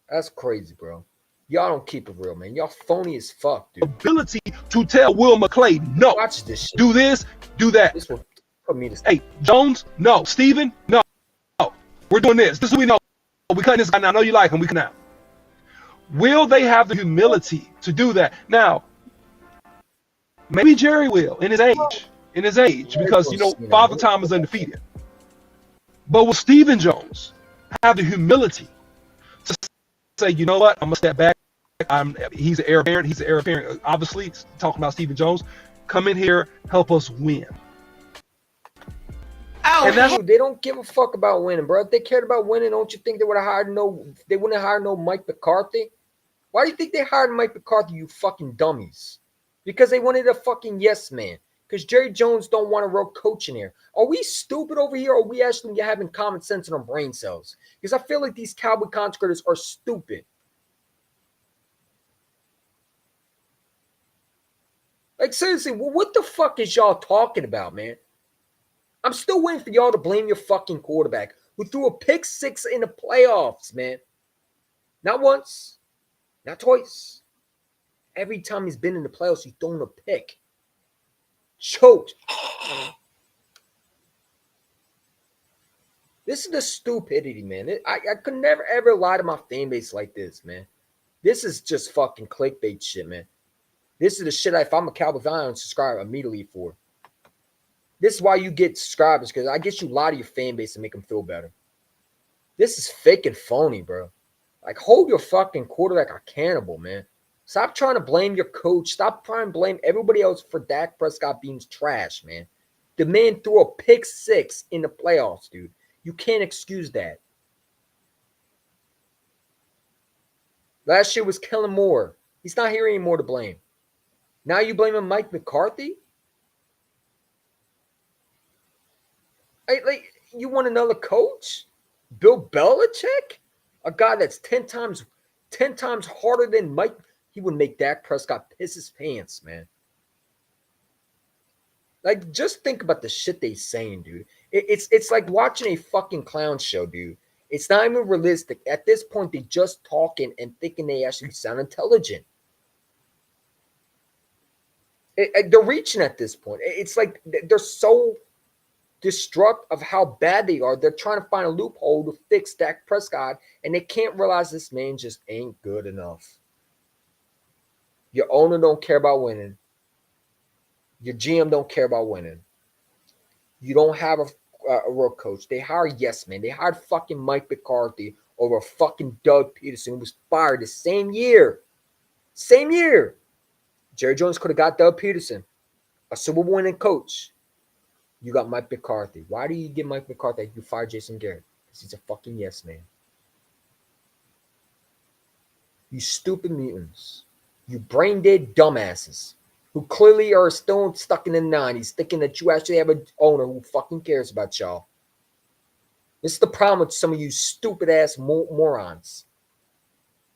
That's crazy, bro. Y'all don't keep it real, man. Y'all phony as fuck, dude. Ability to tell Will McClay, no. Watch this shit. Do this, do that. This will put me to sleep. Hey, Jones, no. Steven, no. We're doing this. This is what we know. We cutting this guy now. I know you like him. We can now. Will they have the humility to do that? Now, maybe Jerry will in his age, because Father Time is undefeated. But will Stephen Jones have the humility to say, you know what, I'm gonna step back. He's an heir apparent. He's an heir apparent. Obviously, talking about Stephen Jones, come in here, help us win. And that's they don't give a fuck about winning, bro. If they cared about winning, don't you think they would have hired they wouldn't have hired no Mike McCarthy? Why do you think they hired Mike McCarthy, you fucking dummies? Because they wanted a fucking yes man. Because Jerry Jones don't want a real coach in here. Are we stupid over here, or are we actually having common sense in our brain cells? Because I feel like these Cowboy consecrators are stupid. Like, seriously, what the fuck is y'all talking about, man? I'm still waiting for y'all to blame your fucking quarterback who threw a pick 6 in the playoffs, man. Not once, not twice. Every time he's been in the playoffs, he's thrown a pick. Choked. This is the stupidity, man. I could never, ever lie to my fan base like this, man. This is just fucking clickbait shit, man. This is the shit if I'm a Cowboy fan, I don't subscribe immediately for. This is why you get subscribers, because I guess you lie to your fan base and make them feel better. This is fake and phony, bro. Like, hold your fucking quarterback accountable, man. Stop trying to blame your coach. Stop trying to blame everybody else for Dak Prescott being trash, man. The man threw a pick 6 in the playoffs, dude. You can't excuse that. Last year was Kellen Moore. He's not here anymore to blame. Now you blaming Mike McCarthy? Like, you want another coach? Bill Belichick? A guy that's 10 times harder than Mike. He would make Dak Prescott piss his pants, man. Like, just think about the shit they saying, dude. It's like watching a fucking clown show, dude. It's not even realistic. At this point, they just talking and thinking they actually sound intelligent. They're reaching at this point. It's like they're so distraught of how bad they are. They're trying to find a loophole to fix Dak Prescott, and they can't realize this man just ain't good enough. Your owner don't care about winning. Your GM don't care about winning. You don't have a real coach. They hired yes man. They hired fucking Mike McCarthy over fucking Doug Peterson, who was fired the same year. Same year. Jerry Jones could have got Doug Peterson, a Super Bowl winning coach. You got Mike McCarthy. Why do you get Mike McCarthy? You fired Jason Garrett because he's a fucking yes man. You stupid mutants. You brain dead dumbasses who clearly are still stuck in the 90s thinking that you actually have an owner who fucking cares about y'all. This is the problem with some of you stupid ass morons.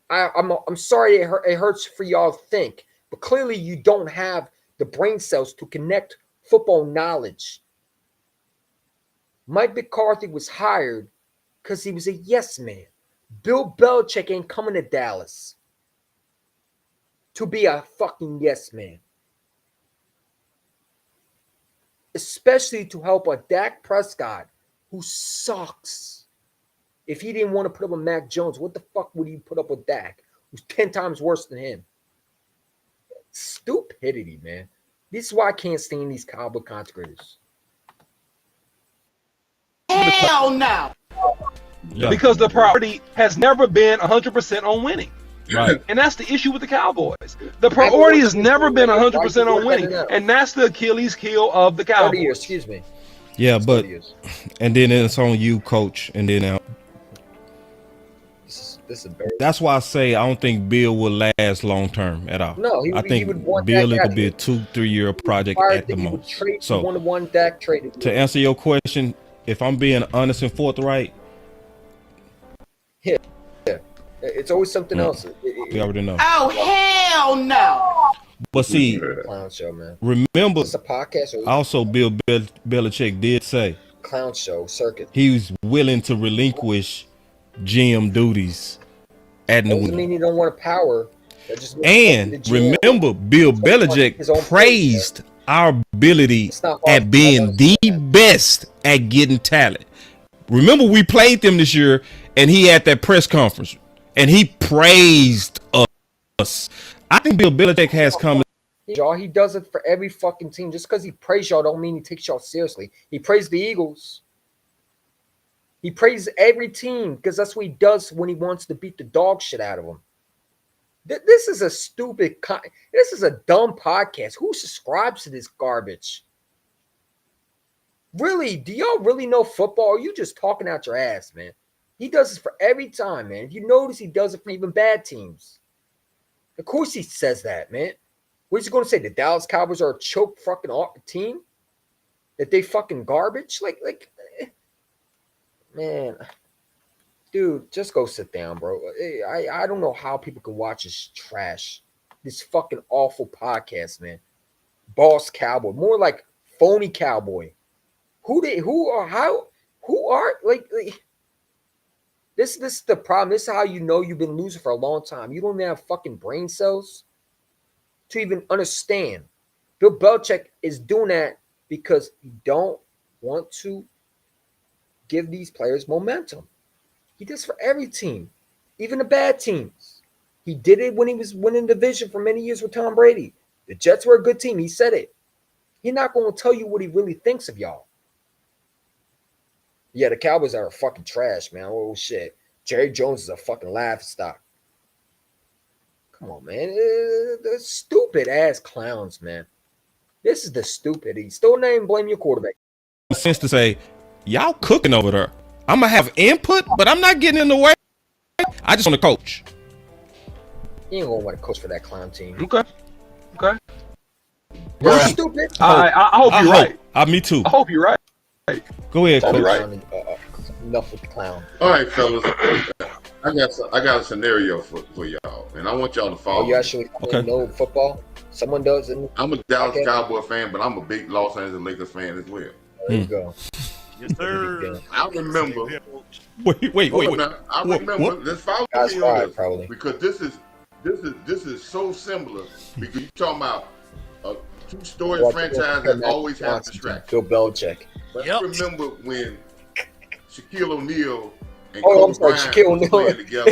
I'm sorry it hurts for y'all to think, but clearly you don't have the brain cells to connect football knowledge. Mike McCarthy was hired because he was a yes man. Bill Belichick ain't coming to Dallas to be a fucking yes man. Especially to help a Dak Prescott who sucks. If he didn't want to put up with Mac Jones, what the fuck would he put up with Dak, who's 10 times worse than him? Stupidity, man. This is why I can't stand these Cowboy content creators. Hell no. Yeah. Because the priority has never been 100% on winning. Right. And that's the issue with the Cowboys. The priority has never been 100% on winning. And that's the Achilles heel of the 30 Cowboys. years, excuse me. Yeah, but 30 years. and then it's on you, coach, and then This is embarrassing. that's why I say I don't think Bill will last long term at all. No, I think he would want Bill Dak it out could of be a here. 2-3 year project at the He would most. trade So one Dak traded. to answer your question, if I'm being honest and forthright, It's always something else. we already know. Oh, hell no. But see, Clown show, man. remember It's a podcast or also Bill Belichick did say clown show circuit. he was willing to relinquish GM duties at New Doesn't England. mean you don't want a power. That just means And the GM remember, Bill his own Belichick praised our ability It's not hard at being to the understand. best at getting talent. Remember, we played them this year, and he had that press conference, and he praised us. I think Bill Belichick has come. Y'all, he does it for every fucking team. Just because he praised y'all don't mean he takes y'all seriously. He praised the Eagles. He praised every team because that's what he does when he wants to beat the dog shit out of them. This is a this is a dumb podcast. Who subscribes to this garbage? Really? Do y'all really know football? Or are you just talking out your ass, man? He does this for every time, man. If you notice, he does it for even bad teams. Of course he says that, man. What is he going to say? The Dallas Cowboys are a choke fucking team? That they fucking garbage? Man. Dude, just go sit down, bro. I don't know how people can watch this trash. This fucking awful podcast, man. boss cowboy, more like phony cowboy. Who are this is the problem. This is how you know you've been losing for a long time. You don't even have fucking brain cells to even understand. Bill Belichick is doing that because he don't want to give these players momentum. He does for every team, even the bad teams. He did it when he was winning the division for many years with Tom Brady. The Jets were a good team. He said it. He's not going to tell you what he really thinks of y'all. Yeah, the Cowboys are fucking trash, man. Oh, shit. Jerry Jones is a fucking laughing stock. Come on, man. The stupid-ass clowns, man. This is the stupidity. Still not even blame your quarterback. Sense to say, y'all cooking over there. I'm going to have input, but I'm not getting in the way. I just want to coach. You ain't going to want to coach for that clown team. Okay. You're stupid. I hope you're right. Me too. I hope you're right. Go ahead, Coach. Coach. Right. Enough with the clown. All right, fellas. I got a scenario for y'all, and I want y'all to follow. Oh, you actually know football? Someone does. I'm a Dallas Cowboy fan, but I'm a big Los Angeles Lakers fan as well. There you go. Yes, sir. I remember. Wait. I remember. What? Let's follow Guys me on fired, this, probably. because this is so similar. Because you're talking about a two-story franchise that always has distractions. Bill Belichick. But I remember when Shaquille O'Neal and I'm Kobe sorry, Bryant Shaquille was playing O'Neal. together,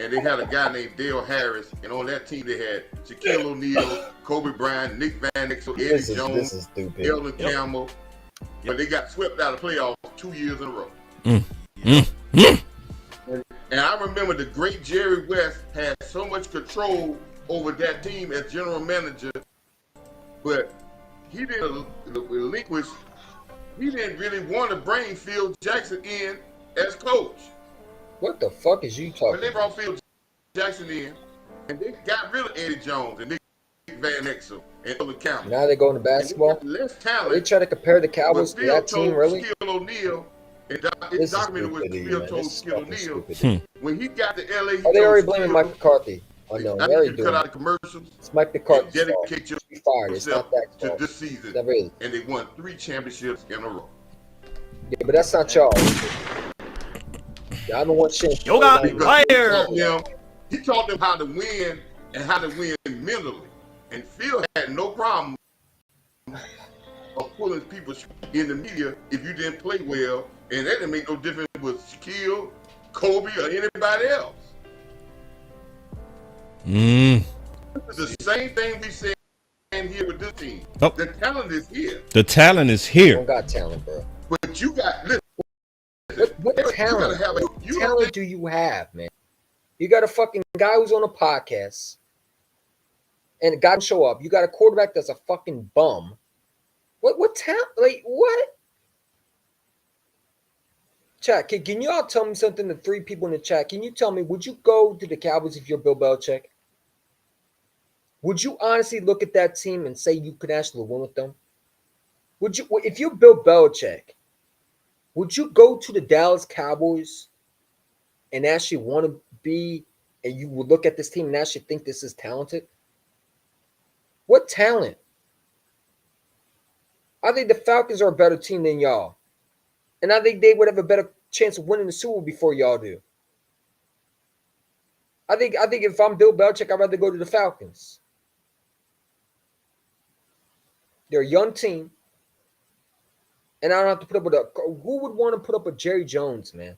and they had a guy named Dale Harris, and on that team they had Shaquille O'Neal, Kobe Bryant, Nick Van Exel, Eddie Jones, This is stupid. Elden Campbell, but they got swept out of the playoffs 2 years in a row. And I remember the great Jerry West had so much control over that team as general manager, but he didn't relinquish. He didn't really want to bring Phil Jackson in as coach. What the fuck is you talking When they brought Phil Jackson in, and they got rid of Eddie Jones and Nick Van Exel and Elden Campbell. Now they're going to basketball? Less talent. They try to compare the Cowboys to that team, really? Shaquille O'Neal, and it's documented what Phil told Shaquille O'Neal when he got to LA. They already blaming Mike McCarthy. Oh, no, I they already need you to doing cut out it. the commercials. It's Mike McCarthy's fault. Dedicate He fired. It's not that to fault. this season, Never is. and they won 3 championships in a row. Yeah, but that's not y'all. Y'all don't want shit. Yo got Because fire. he taught them how to win and how to win mentally. And Phil had no problem of pulling people in the media if you didn't play well, and that didn't make no difference with Shaquille, Kobe, or anybody else. It's the same thing we saying here with this team. Oh. The talent is here, The talent is You here. don't got talent, bro. but you got listen. What You talent? gotta have a What talent do you have, man? You got a fucking guy who's on a podcast and got to show up. You got a quarterback that's a fucking bum. What talent? Like, what? Chat, can you all tell me something? The 3 people in the chat, can you tell me, would you go to the Cowboys if you're Bill Belichick? Would you honestly look at that team and say you could actually win with them? Would you, if you're Bill Belichick, would you go to the Dallas Cowboys and actually want to be, and you would look at this team and actually think this is talented? What talent? I think the Falcons are a better team than y'all. And I think they would have a better chance of winning the Super Bowl before y'all do. I think if I'm Bill Belichick, I'd rather go to the Falcons. They're a young team. And I don't have to put up with who would want to put up with Jerry Jones, man?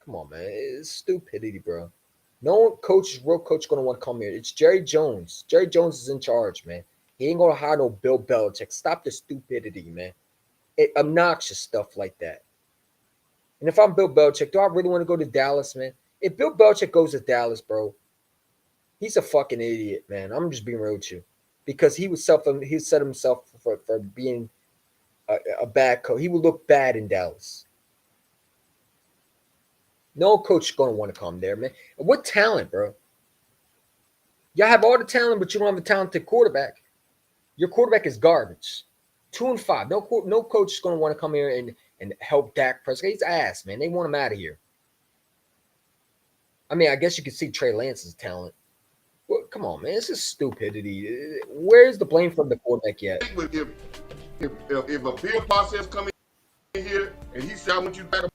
Come on, man. It's stupidity, bro. No real coach going to want to come here. It's Jerry Jones. Jerry Jones is in charge, man. He ain't going to hire no Bill Belichick. Stop the stupidity, man. Obnoxious stuff like that. And if I'm Bill Belichick, do I really want to go to Dallas, man? If Bill Belichick goes to Dallas, bro, he's a fucking idiot, man. I'm just being real with you. Because he set himself for being a bad coach. He would look bad in Dallas. No coach is going to want to come there, man. What talent, bro? Y'all have all the talent, but you don't have a talented quarterback. Your quarterback is garbage. 2-5. No coach is going to want to come here and help Dak Prescott. He's ass, man. They want him out of here. I mean, I guess you could see Trey Lance's talent. Well, come on, man. This is stupidity. Where's the blame from the quarterback yet? If a Bill Parcells come in here and he said, I want you to back up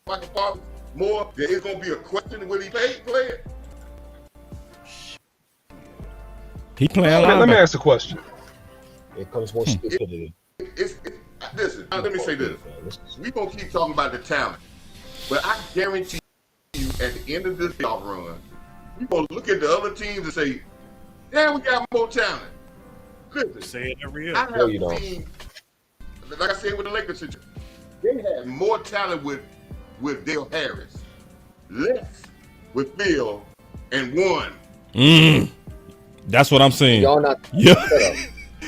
Michael Parsons more, then it's going to be a question, will he play it? He playing Let me ask a question. It comes more stupidity. Listen, let me say this. We're going to keep talking about the talent, but I guarantee you at the end of this playoff run, you're going to look at the other teams and say, yeah, we got more talent. Listen, Say it every year. I No, you have don't. seen, like I said with the Lakers situation, they had more talent with Dale Harris, less with Phil, and one. That's what I'm saying. Y'all not. Yeah. Shut up.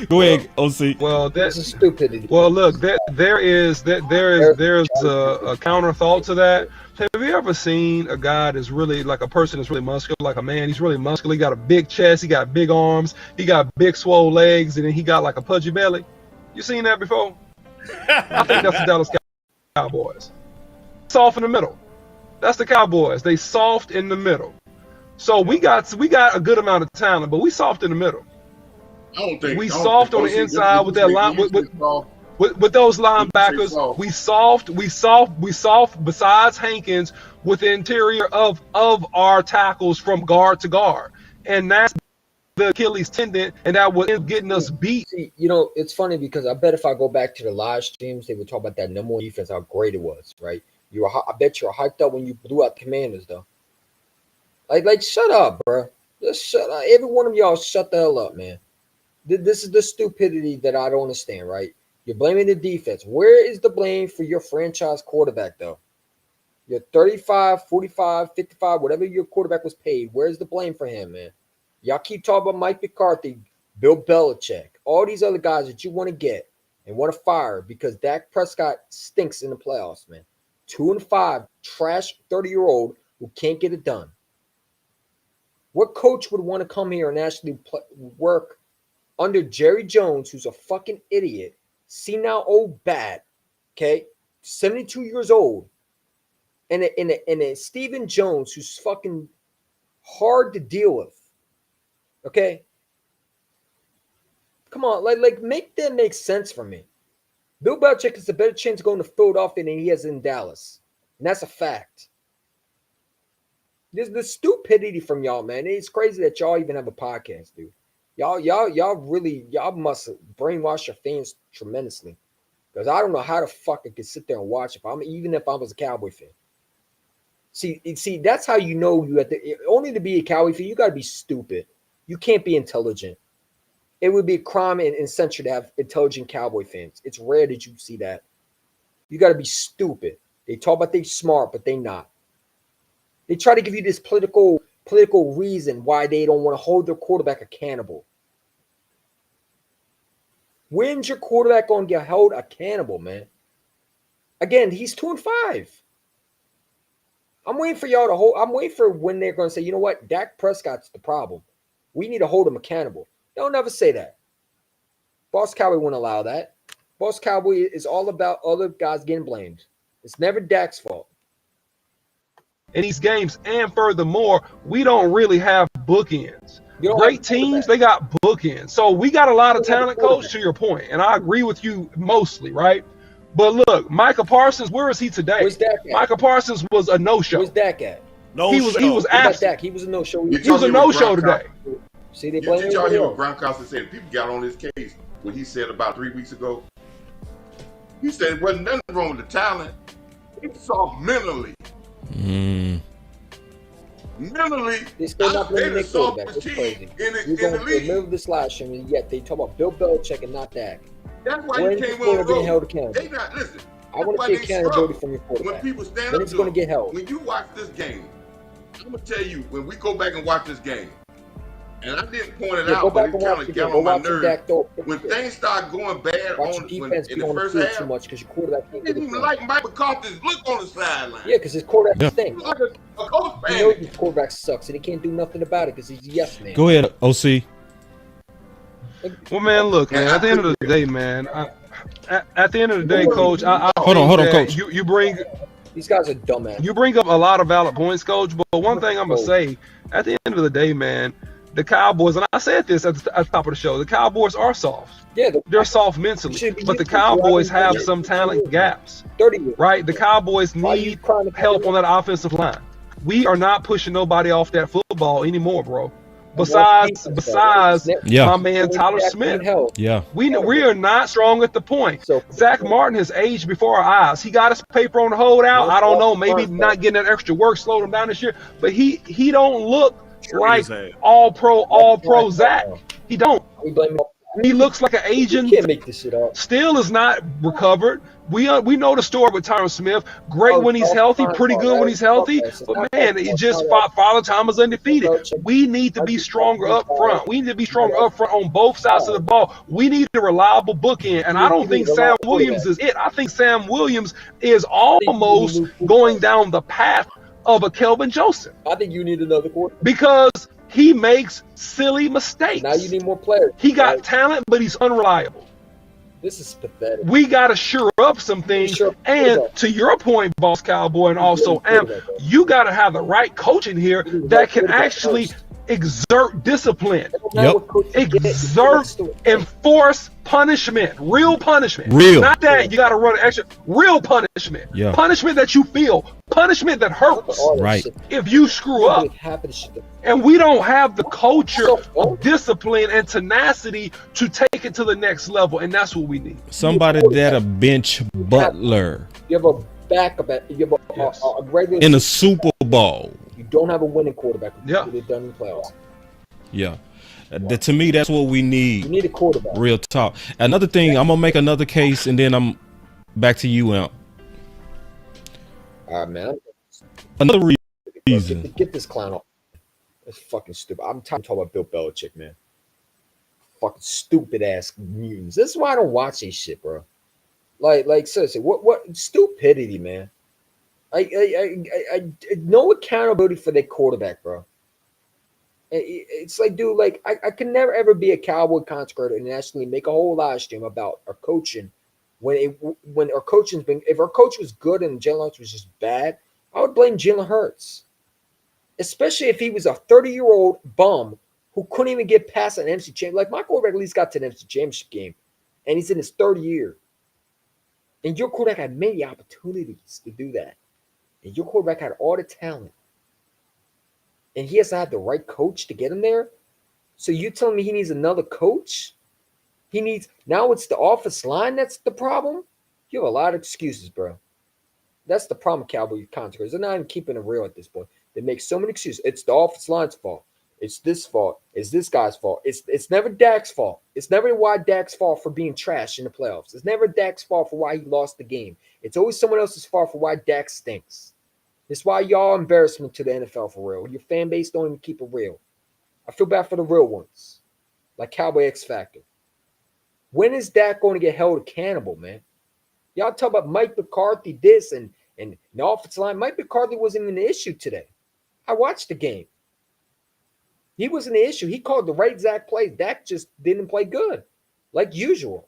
Go ahead, OC. Well, This is stupidity. Well, look, there's a counter thought to that. Have you ever seen a guy that's really like a person that's really muscular, like a man? He's really muscular. He got a big chest. He got big arms. He got big swole legs, and then he got like a pudgy belly. You seen that before? I think that's the Dallas Cowboys. Soft in the middle. That's the Cowboys. They soft in the middle. So we got a good amount of talent, but we soft in the middle. We soft on the inside with that line with those linebackers. We soft. Besides Hankins, with the interior of our tackles from guard to guard, and that's the Achilles tendon, and that was getting us beat. See, you know, it's funny because I bet if I go back to the live streams, they would talk about that number one defense, how great it was, right? I bet you're hyped up when you blew out the Commanders, though. Like, shut up, bro. Just shut up. Every one of y'all, shut the hell up, man. This is the stupidity that I don't understand, right? You're blaming the defense. Where is the blame for your franchise quarterback, though? You're 35, 45, 55, whatever your quarterback was paid. Where's the blame for him, man? Y'all keep talking about Mike McCarthy, Bill Belichick, all these other guys that you want to get and want to fire because Dak Prescott stinks in the playoffs, man. 2-5, trash 30-year-old who can't get it done. What coach would want to come here and actually work under Jerry Jones, who's a fucking idiot, senile old bat, okay, 72 years old, and a Stephen Jones who's fucking hard to deal with, okay? Come on, like make that make sense for me. Bill Belichick has a better chance of going to Philadelphia than he has in Dallas, and that's a fact. There's the stupidity from y'all, man. It's crazy that y'all even have a podcast, dude. Y'all must brainwash your fans tremendously. Because I don't know how the fuck I could sit there and watch even if I was a Cowboy fan. See, that's how you know you have to only to be a Cowboy fan, you gotta be stupid. You can't be intelligent. It would be a crime and censure to have intelligent Cowboy fans. It's rare that you see that. You gotta be stupid. They talk about they smart, but they not. They try to give you this political reason why they don't want to hold their quarterback accountable. When's your quarterback going to get held accountable, man? Again, he's 2-5. I'm waiting for y'all to hold. I'm waiting for when they're going to say, you know what, Dak Prescott's the problem. We need to hold him accountable. They'll never say that. Boss Cowboy won't allow that. Boss Cowboy is all about other guys getting blamed. It's never Dak's fault. In these games, and furthermore, we don't really have bookends. Great teams, they got bookends. So we got a lot of talent, coach, to your point, and I agree with you mostly, right? But look, Micah Parsons, where is he today? Where's Dak at? Micah Parsons was a no-show. Where's Dak at? He was absent. Dak? He was a no-show. He was a no-show today. See, they blame Did y'all hear what Gronkowski said? People got on his case when he said about 3 weeks ago. He said there wasn't nothing wrong with the talent. It's all mentally. Mentally, they still not blaming their quarterback. It's crazy. You're going to the middle of this live stream, and yet they talk about Bill Belichick and not Dak. That's why you can't win. Getting held accountable. They not listen. I want to see accountability from your quarterback. When people stand when up, it's going to get held. When you watch this game, I'm gonna tell you when we go back and watch this game, and I didn't point it out, but it kind of got on my nerves. When things start going bad in the first half, too much because your quarterback can't didn't even like Mike McCarthy's look on the sideline. Yeah, because his quarterback stinks. Like a coach fan. You know his quarterback sucks, and he can't do nothing about it because he's a yes man. Go ahead, OC. Well, man, look, man. At the end of the day, man. At the end of the day, coach. Hold on, coach. You bring. These guys are dumbass. You bring up a lot of valid points, coach. But one thing I'm gonna say, at the end of the day, man, the Cowboys, and I said this at the top of the show, the Cowboys are soft. Yeah, They're soft mentally, but the Cowboys have some talent gaps, 30 years. right? The Cowboys Why are you need crying to help on that offensive line. We are not pushing nobody off that football anymore, bro. Besides my man Tyler Smith. Yeah. We are not strong at the point. So Zach Martin has aged before our eyes. He got his paper on the holdout. I don't know, maybe not getting that extra work slowed him down this year, but he don't look like all pro Zach. He don't. He looks like an agent. You can't make this shit up. Still is not recovered. We know the story with Tyron Smith. Great when he's healthy, pretty good when he's healthy. But man, it just Father Time is undefeated. We need to be stronger up front. We need to be stronger up front on both sides of the ball. We need a reliable bookend. And I don't think Sam Williams is it. I think Sam Williams is almost going down the path of a Kelvin Joseph. I think you need another quarterback. Because he makes silly mistakes. Now you need more players. He got talent, but he's unreliable. This is pathetic. We got to shore up some things. And to your point, Boss Cowboy, and also Amp, you got to have the right coach in here that can actually exert discipline. Enforce punishment. Real punishment. Not that you got to run extra. Real punishment. Yeah. Punishment that you feel. Punishment that hurts. Right. If you screw up. And we don't have the culture of discipline and tenacity to take it to the next level. And that's what we need. Somebody that'll bench Butler. You have a backup. You have a regular in a Super Bowl. You don't have a winning quarterback. Yeah. They've done in the playoffs. Yeah. To me, that's what we need. You need a quarterback. Real talk. Another thing, I'm gonna make another case, and then I'm back to you, Amp. All right, man. Another reason. Get this clown off. It's fucking stupid. I'm tired of talking about Bill Belichick, man. Fucking stupid ass mutants. This is why I don't watch this shit, bro. Like seriously, what stupidity, man. I no accountability for their quarterback, bro. It's like, dude, like I can never ever be a Cowboy content and actually make a whole live stream about our coaching when our coaching's been. If our coach was good and Jalen Hurts was just bad, I would blame Jalen Hurts, especially if he was a 30-year-old bum who couldn't even get past an NFC championship. Like my quarterback at least got to an NFC championship game, and he's in his third year. And your quarterback had many opportunities to do that, and your quarterback had all the talent. And he has to have the right coach to get him there. So you're telling me he needs another coach? Now it's the offensive line that's the problem? You have a lot of excuses, bro. That's the problem with Cowboy content. They're not even keeping it real at this point. They make so many excuses. It's the offensive line's fault. It's this fault. It's this guy's fault. It's never Dak's fault. It's never why Dak's fault for being trash in the playoffs. It's never Dak's fault for why he lost the game. It's always someone else's fault for why Dak stinks. It's why y'all embarrassment to the NFL for real. Your fan base don't even keep it real. I feel bad for the real ones, like Cowboy X Factor. When is Dak going to get held accountable, man? Y'all talk about Mike McCarthy this and the offensive line. Mike McCarthy wasn't even the issue today. I watched the game. He wasn't the issue. He called the right exact plays. Dak just didn't play good, like usual.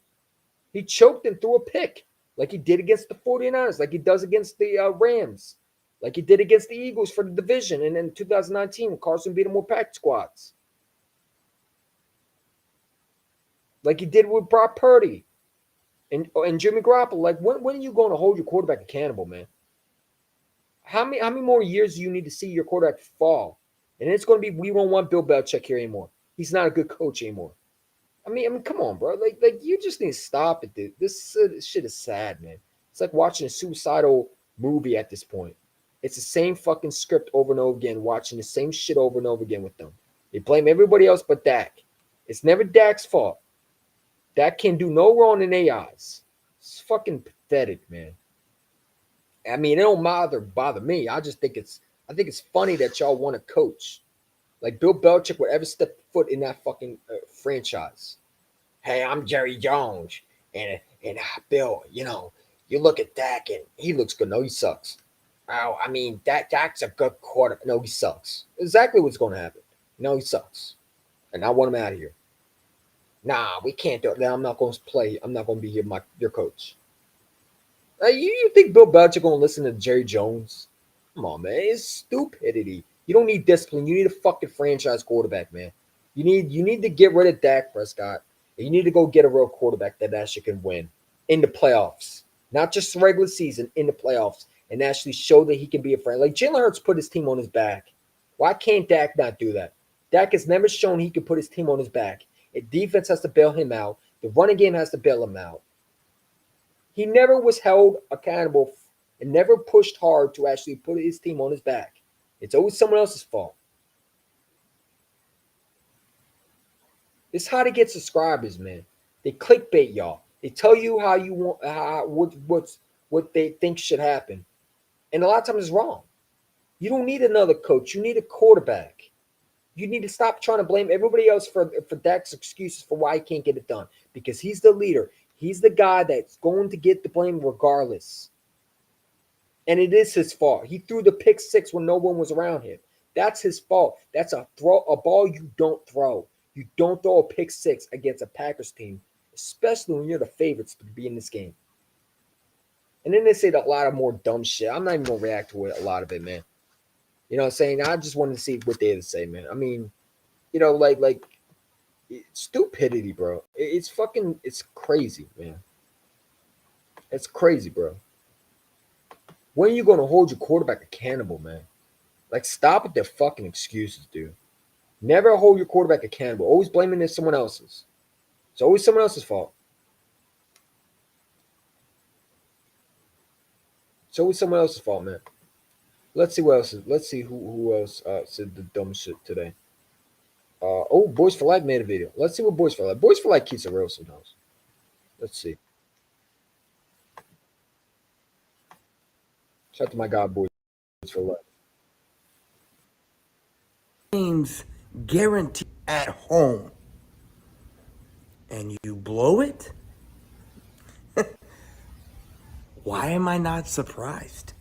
He choked and threw a pick, like he did against the 49ers, like he does against the Rams. Like he did against the Eagles for the division, and in 2019 when Carson beat him with practice squads. Like he did with Brock Purdy and Jimmy Garoppolo. Like when are you going to hold your quarterback accountable, man? How many more years do you need to see your quarterback fall? And it's going to be, we don't want Bill Belichick here anymore. He's not a good coach anymore. I mean, come on, bro. Like you just need to stop it, dude. This shit is sad, man. It's like watching a suicidal movie at this point. It's the same fucking script over and over again, watching the same shit over and over again with them. They blame everybody else but Dak. It's never Dak's fault. Dak can do no wrong in their eyes. It's fucking pathetic, man. I mean, it don't bother me. I just think it's funny that y'all want to coach. Like Bill Belichick would ever step foot in that fucking franchise. Hey, I'm Jerry Jones. And Bill, you look at Dak and he looks good. No, he sucks. Oh, I mean, Dak's a good quarterback. No, he sucks. Exactly what's going to happen. No, he sucks. And I want him out of here. Nah, we can't do it. I'm not going to play. I'm not going to be your coach. You think Bill Belichick going to listen to Jerry Jones? Come on, man. It's stupidity. You don't need discipline. You need a fucking franchise quarterback, man. You need to get rid of Dak Prescott. And you need to go get a real quarterback that actually can win in the playoffs, not just the regular season, in the playoffs, and actually show that he can be a friend. Like Jalen Hurts put his team on his back. Why can't Dak not do that? Dak has never shown he can put his team on his back. The defense has to bail him out. The running game has to bail him out. He never was held accountable and never pushed hard to actually put his team on his back. It's always someone else's fault. This is how to get subscribers, man. They clickbait y'all. They tell you how you want what they think should happen. And a lot of times it's wrong. You don't need another coach. You need a quarterback. You need to stop trying to blame everybody else for Dak's excuses for why he can't get it done. Because he's the leader. He's the guy that's going to get the blame regardless. And it is his fault. He threw the pick six when no one was around him. That's his fault. That's a ball you don't throw. You don't throw a pick six against a Packers team, especially when you're the favorites to be in this game. And then they say a lot of more dumb shit. I'm not even going to react to it, a lot of it, man. You know what I'm saying? I just wanted to see what they had to say, man. I mean, you know, like stupidity, bro. It's crazy, man. It's crazy, bro. When are you going to hold your quarterback accountable, man? Like, stop with their fucking excuses, dude. Never hold your quarterback accountable. Always blaming it someone else's. It's always someone else's fault. It's always someone else's fault, man. Let's see what else. Let's see who else said the dumb shit today. Boys for Life made a video. Let's see what Boys for Life. Boys for Life keeps it real sometimes. Let's see. Shout out to my God, Boys for Life. Games guaranteed at home, and you blow it. Why am I not surprised?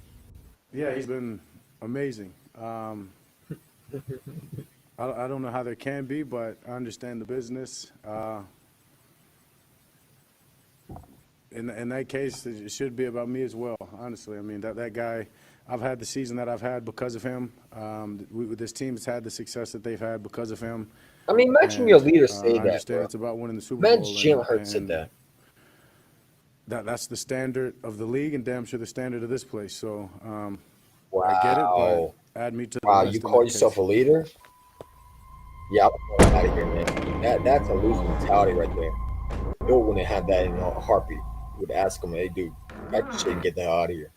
Yeah, he's been amazing. I don't know how there can be, but I understand the business. In that case, it should be about me as well, honestly. I mean, that guy, I've had the season that I've had because of him. This team has had the success that they've had because of him. I mean, imagine your leader say that, I understand bro. it's about winning the Super Bowl. Imagine Jalen Hurts said that. That's the standard of the league and damn sure the standard of this place. So Wow. I get it, but add me to the Wow, list you in call that yourself case. a leader? Yeah, I'm going out of here, man. That's a losing mentality right there. Bill wouldn't have that in a heartbeat. He would ask him, hey, dude, pack your shit and get the hell out of here.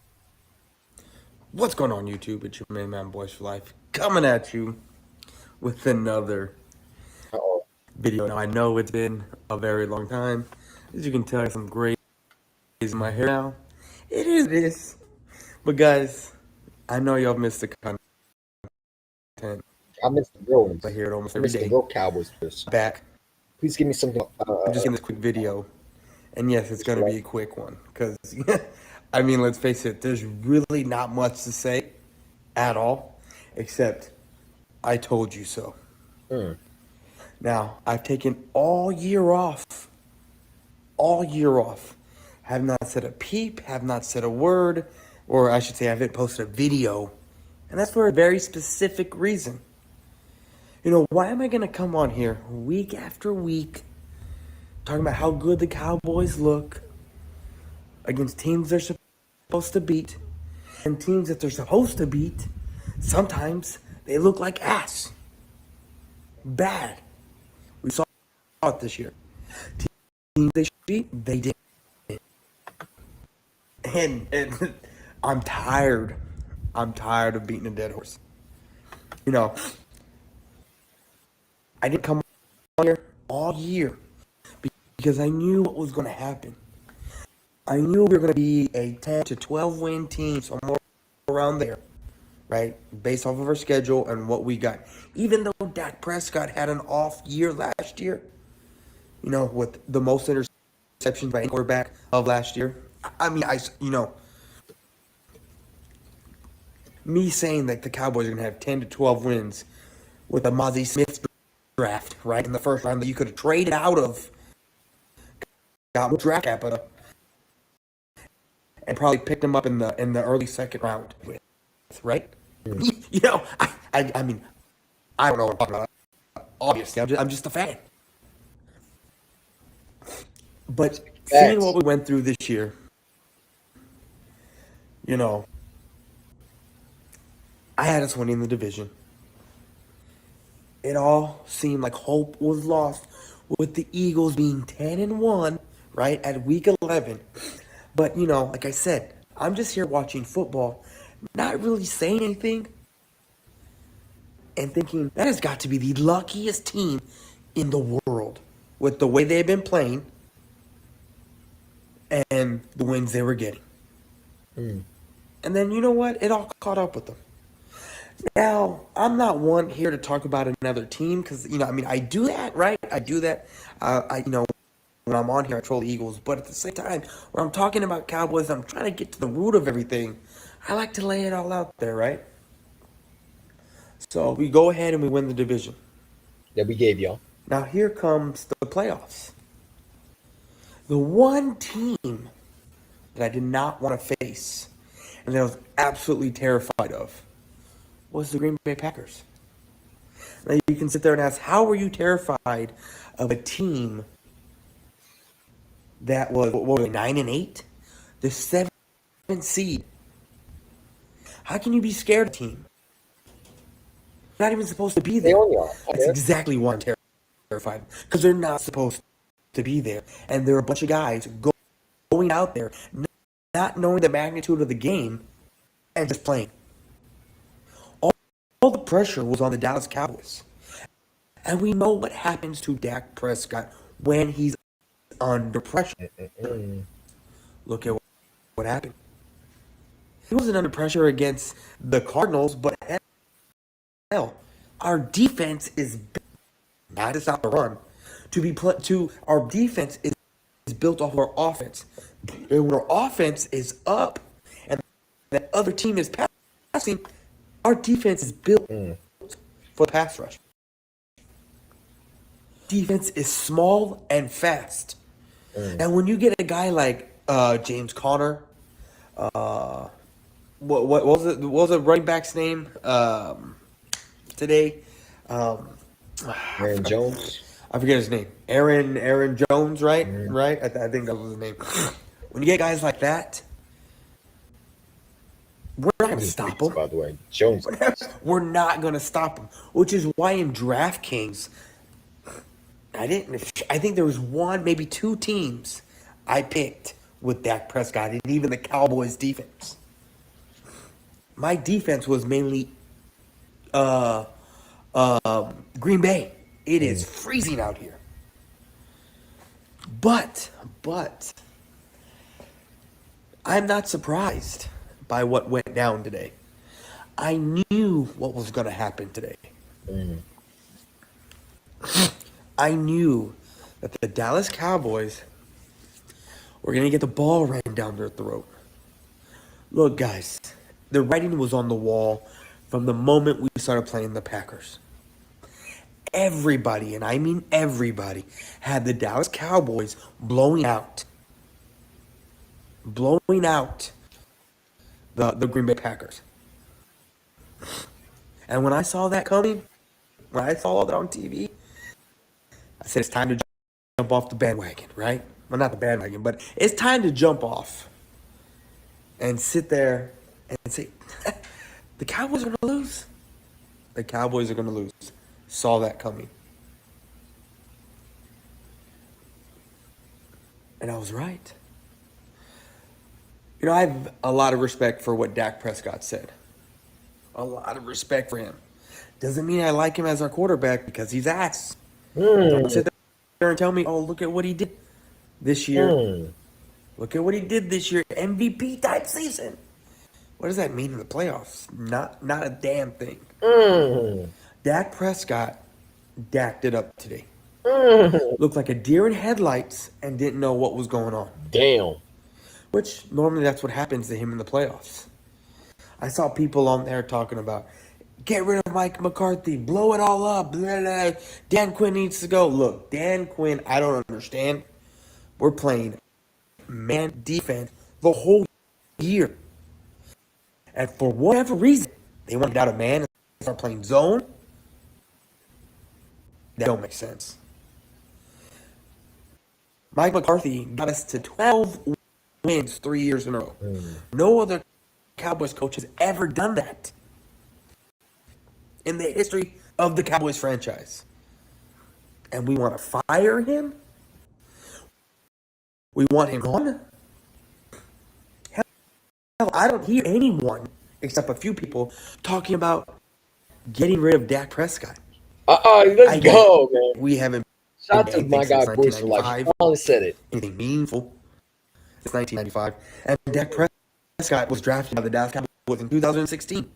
What's going on, YouTube? It's your main man, Boys for Life, coming at you with another Uh-oh. video. Now, I know it's been a very long time. As you can tell, I have some gray in my hair now. It is. But guys, I know y'all missed the content. I missed the real ones. I hear it almost I every missed the day. real Cowboys. Back. Please give me something. I'm just in this quick video. And yes, it's going to be a quick one. Because, I mean, let's face it, there's really not much to say at all. Except, I told you so. Now, I've taken all year off. All year off. Have not said a peep, have not said a word, or I should say I haven't posted a video. And that's for a very specific reason. You know, why am I going to come on here week after week talking about how good the Cowboys look against teams they're supposed to beat, and teams that they're supposed to beat, sometimes they look like ass. Bad. We saw it this year. Teams they should beat, they did. And I'm tired. I'm tired of beating a dead horse. You know, I didn't come on here all year because I knew what was going to happen. I knew we were going to be a 10 to 12 win team, somewhere around there, right? Based off of our schedule and what we got. Even though Dak Prescott had an off year last year, you know, with the most interceptions by any quarterback of last year. I mean, me saying that the Cowboys are going to have 10 to 12 wins with a Mozzie Smith draft, right, in the first round that you could have traded out of, got draft capital, and probably picked him up in the early second round with, right? You know, I mean, I don't know what I'm talking about. Obviously, I'm just a fan. But seeing what we went through this year, you know, I had us winning the division. It all seemed like hope was lost with the Eagles being 10-1, right, at week 11. But, you know, like I said, I'm just here watching football, not really saying anything, and thinking that has got to be the luckiest team in the world with the way they've been playing and the wins they were getting. And then, you know what? It all caught up with them. Now, I'm not one here to talk about another team because, you know, I mean, I do that, right? I do that. You know, when I'm on here, I troll the Eagles. But at the same time, when I'm talking about Cowboys, I'm trying to get to the root of everything. I like to lay it all out there, right? So we go ahead and we win the division. That we gave y'all. Now here comes the playoffs. The one team that I did not want to face and that I was absolutely terrified of was the Green Bay Packers. Now you can sit there and ask, how were you terrified of a team that was, what were they, 9-8? The 7th seed. How can you be scared of a team? They're not even supposed to be there. They only are. That's exactly why I'm terrified. Because they're not supposed to be there. And there are a bunch of guys going out there, not knowing the magnitude of the game, and just playing. All the pressure was on the Dallas Cowboys. And we know what happens to Dak Prescott when he's under pressure. Look at what happened. He wasn't under pressure against the Cardinals, but hell, our defense is not to stop the run. Our defense is built off of our offense. And when our offense is up and that other team is passing, our defense is built for the pass rush. Defense is small and fast. And when you get a guy like James Conner, what was the running back's name today? Aaron Jones. I forget his name. Aaron Jones, right? Right? I think that was his name. When you get guys like that, we're not going to stop them. By the way, Jones. We're not going to stop them. Which is why in DraftKings, I think there was one, maybe two teams I picked with Dak Prescott, and even the Cowboys defense. My defense was mainly Green Bay. It is freezing out here. But I'm not surprised by what went down today. I knew what was going to happen today. I knew that the Dallas Cowboys were going to get the ball ran down their throat. Look, guys, the writing was on the wall from the moment we started playing the Packers. Everybody, and I mean everybody, had the Dallas Cowboys blowing out the Green Bay Packers. And when I saw that coming, when I saw that on TV, I said it's time to jump off the bandwagon, right? Well, not the bandwagon, but it's time to jump off and sit there and say, the Cowboys are going to lose. The Cowboys are going to lose. Saw that coming. And I was right. You know, I have a lot of respect for what Dak Prescott said. A lot of respect for him. Doesn't mean I like him as our quarterback because he's ass. Don't sit there and tell me, oh, look at what he did this year. Look at what he did this year. MVP type season. What does that mean in the playoffs? Not a damn thing. Dak Prescott dacked it up today. Looked like a deer in headlights and didn't know what was going on. Damn. Which normally that's what happens to him in the playoffs. I saw people on there talking about, get rid of Mike McCarthy, blow it all up, blah, blah. Dan Quinn needs to go. Look, Dan Quinn, I don't understand. We're playing man defense the whole year. And for whatever reason, they wanted out of man and start playing zone. That don't make sense. Mike McCarthy got us to 12 wins 3 years in a row. No other Cowboys coach has ever done that in the history of the Cowboys franchise. And we want to fire him? We want him gone? Hell, I don't hear anyone, except a few people, talking about getting rid of Dak Prescott. Let's go, man. We haven't Shout done out to my anything guy since Bruce for like 1995. finally said it. Anything meaningful since 1995. And Dak Prescott was drafted by the Dallas Cowboys in 2016.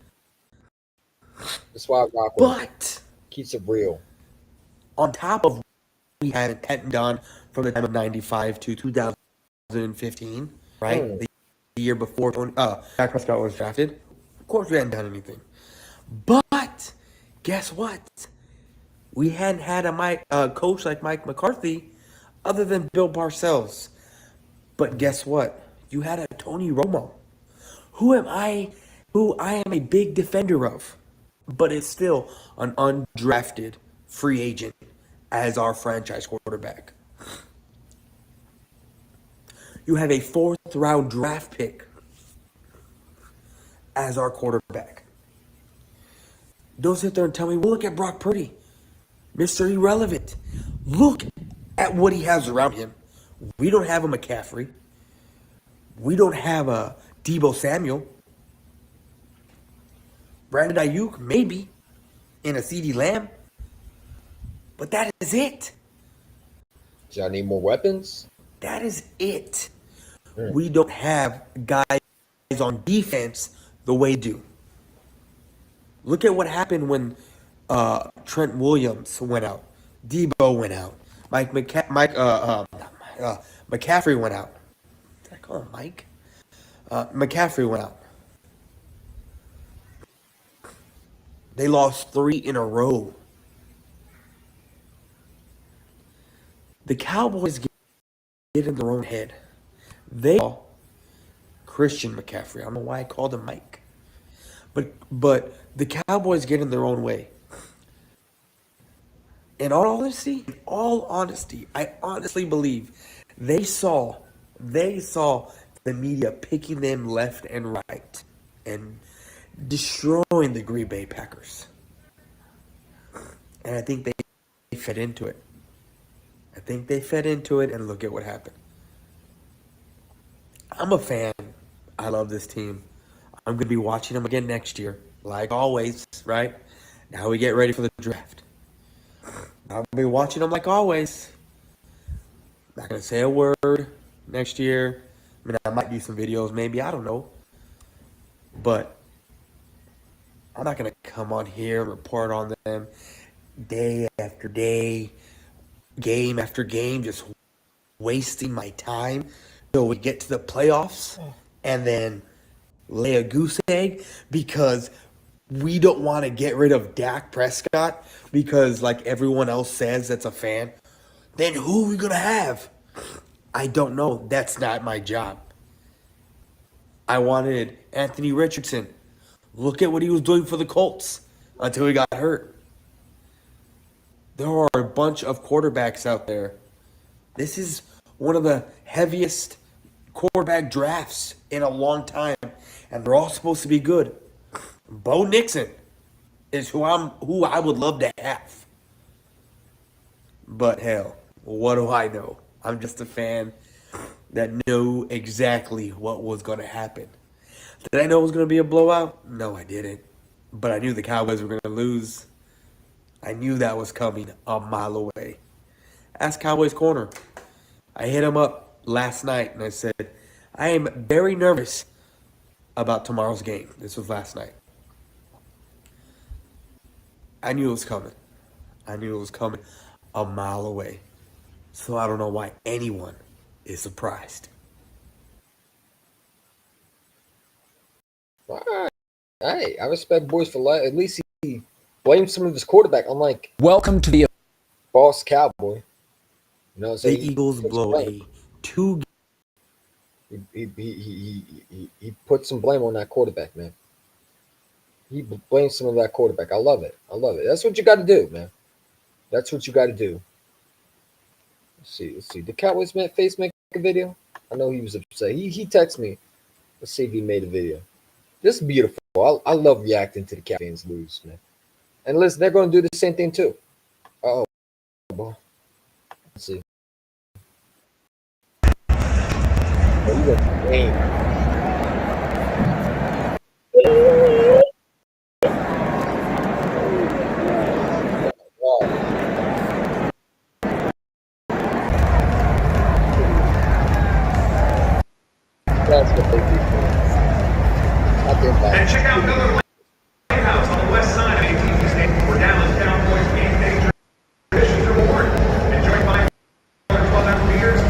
That's why I rock with him. But Keeps it real. on top of what we hadn't done from the time of 95 to 2015, right? The year before Dak Prescott was drafted. Of course, we hadn't done anything. But guess what? We hadn't had a coach like Mike McCarthy other than Bill Parcells. But guess what? You had a Tony Romo, who I am a big defender of, but is still an undrafted free agent as our franchise quarterback. You have a 4th round draft pick as our quarterback. Don't sit there and tell me, well, look at Brock Purdy, Mr. Irrelevant. Look at what he has around him. We don't have a McCaffrey. We don't have a Deebo Samuel. Brandon Ayuk, maybe, in a CeeDee Lamb. But that is it. Do y'all need more weapons? That is it. We don't have guys on defense the way we do. Look at what happened when Trent Williams went out. Debo went out. McCaffrey went out. Did I call him Mike? McCaffrey went out. They lost 3 in a row. The Cowboys get in their own head. They call Christian McCaffrey. I don't know why I called him Mike. But the Cowboys get in their own way. In all honesty, I honestly believe they saw the media picking them left and right and destroying the Green Bay Packers. And I think they fed into it. And look at what happened. I'm a fan. I love this team. I'm going to be watching them again next year, like always, right? Now we get ready for the draft. I'll be watching them like always. Not going to say a word next year. I mean, I might do some videos, maybe. I don't know. But I'm not going to come on here and report on them day after day, game after game, just wasting my time till we get to the playoffs and then lay a goose egg because we don't want to get rid of Dak Prescott because, like everyone else says that's a fan. Then who are we going to have? I don't know. That's not my job. I wanted Anthony Richardson. Look at what he was doing for the Colts until he got hurt. There are a bunch of quarterbacks out there. This is one of the heaviest quarterback drafts in a long time, and they're all supposed to be good. Bo Nixon is who I would love to have. But hell, what do I know? I'm just a fan that knew exactly what was going to happen. Did I know it was going to be a blowout? No, I didn't. But I knew the Cowboys were going to lose. I knew that was coming a mile away. Ask Cowboys Corner. I hit him up last night and I said, I am very nervous about tomorrow's game. This was last night. I knew it was coming. A mile away. So I don't know why anyone is surprised. All right. Hey, I respect Boyce for life. At least he blamed some of his quarterback. Unlike welcome to the boss Cowboy. You know what I'm saying? The Eagles blow a 2. He put some blame on that quarterback, man. He blamed some of that quarterback. I love it. That's what you got to do, man. That's what you got to do. Let's see. Let's see. Did Cowboys face make a video? I know he was upset. He texted me. Let's see if he made a video. This is beautiful. I love reacting to the Cowboys lose, man. And listen, they're going to do the same thing too. Oh, boy. Let's see. Oh, you got game. That's what they do. And check out another lighthouse on the west side of AT&T Stadium where Dallas Cowboys game day traditions are born. Enjoyed by 12 years.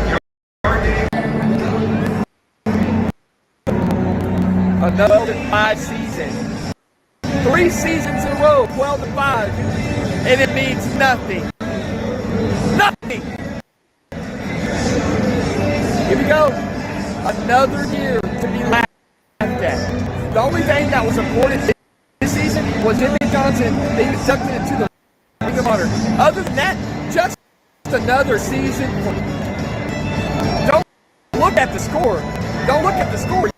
Another 5 seasons. 3 seasons in a row, 12-5. And it means nothing. Nothing. Here we go. Another year to be laughed at. The only thing that was important this season was Jimmy Johnson being inducted into the Ring of Honor. Other than that, just another season. Don't look at the score. Don't look at the score.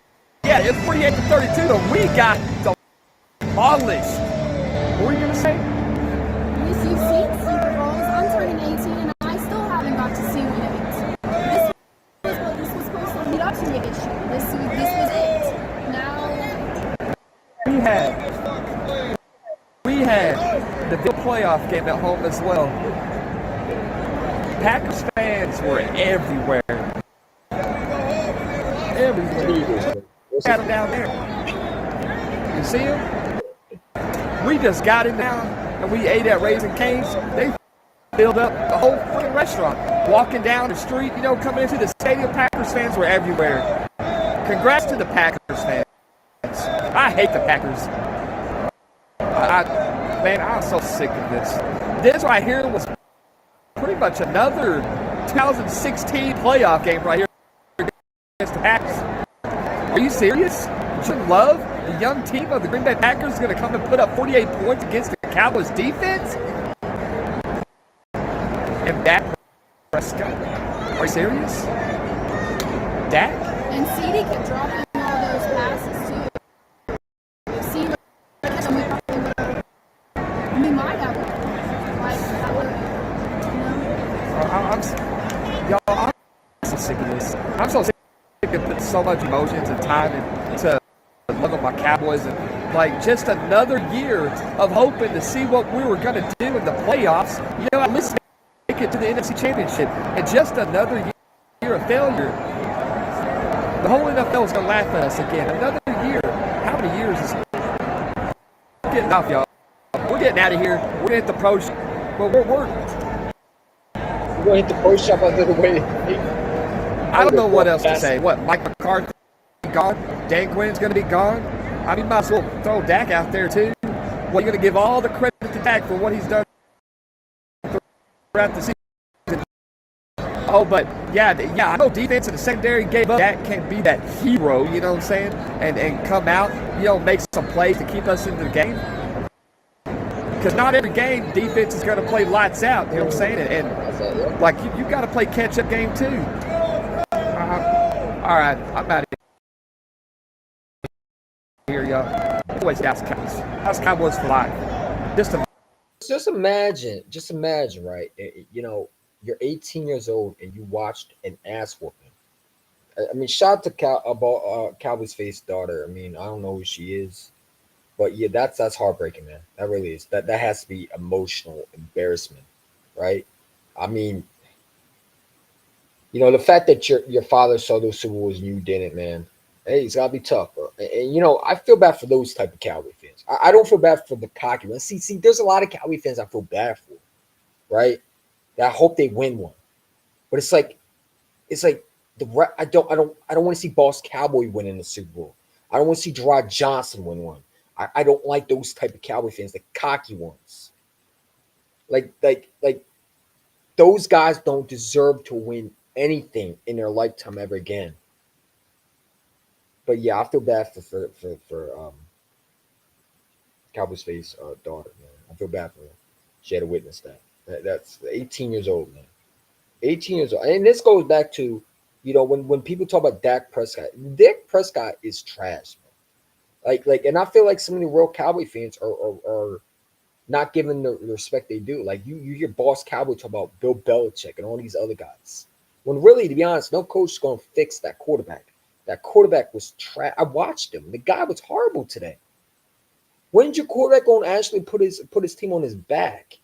Yeah, it's 48-32, and we got demolished. What were you going to say? Yes, you've seen Super Bowls. I'm turning 18, and I still haven't got to see one of it. This was supposed to lead up to it this year. This was it. Now we had the playoff game at home as well. Packers fans were everywhere. Everywhere. Got them down there. You see them? We just got in now and we ate at Raising Cane's. They filled up the whole freaking restaurant. Walking down the street, coming into the stadium, Packers fans were everywhere. Congrats to the Packers fans. I hate the Packers. Man, I'm so sick of this. This right here was pretty much another 2016 playoff game right here against the Packers. Are you serious? Jordan Love, the young team of the Green Bay Packers, is going to come and put up 48 points against the Cowboys defense? And Dak Prescott? Are you serious? Dak? and CD kept dropping all those passes too. See, we might have like that would, I'm so sick of this. I'm so sick of putting so much emotions and time into love of my Cowboys, and like just another year of hoping to see what we were going to do in the playoffs. At least make it to the NFC Championship, and just another year of failure. The whole NFL is going to laugh at us again. Another year. How many years is it? We're getting off, y'all. We're getting out of here. We're going to hit the pro shop. Well, we're going to hit the pro shop out the way. I don't know what else to say. What, Mike McCarthy gone? Dan Quinn's going to be gone? I mean, might as well throw Dak out there, too. Well, you're going to give all the credit to Dak for what he's done throughout the season. Oh, but yeah, I know defense in the secondary gave up. Dak can't be that hero, you know what I'm saying? And come out, make some plays to keep us in the game. Because not every game defense is going to play lights out, you know what I'm saying? And like, you got to play catch-up game, too. All right, I'm out of here, y'all. Always Dallas Cowboys. Dallas Cowboys for life. Just imagine, right? You're 18 years old and you watched an ass whooping. I mean, shout out to Cowboys face daughter. I mean, I don't know who she is, but yeah, that's heartbreaking, man. That really is. That has to be emotional embarrassment, right? I mean, the fact that your father saw those Super Bowls and you didn't, man. Hey, it's gotta be tough, bro. And I feel bad for those type of Cowboy fans. I don't feel bad for the cocky ones. See, there's a lot of Cowboy fans I feel bad for, right? That I hope they win one, but it's like I don't want to see Boss Cowboy win in the Super Bowl. I don't want to see Gerard Johnson win one. I don't like those type of Cowboy fans, the cocky ones. Like those guys don't deserve to win anything in their lifetime ever again. But yeah, I feel bad for Cowboys face daughter, man. I feel bad for her. She had to witness that. That's 18 years old, man. 18 years old. And this goes back to, when people talk about Dak Prescott is trash, man. And I feel like some of the real Cowboy fans are not given the respect they do. Like, you hear Boss Cowboy talk about Bill Belichick and all these other guys. When really, to be honest, no coach is going to fix that quarterback. That quarterback was trash. I watched him. The guy was horrible today. When's your quarterback going to actually put his team on his back?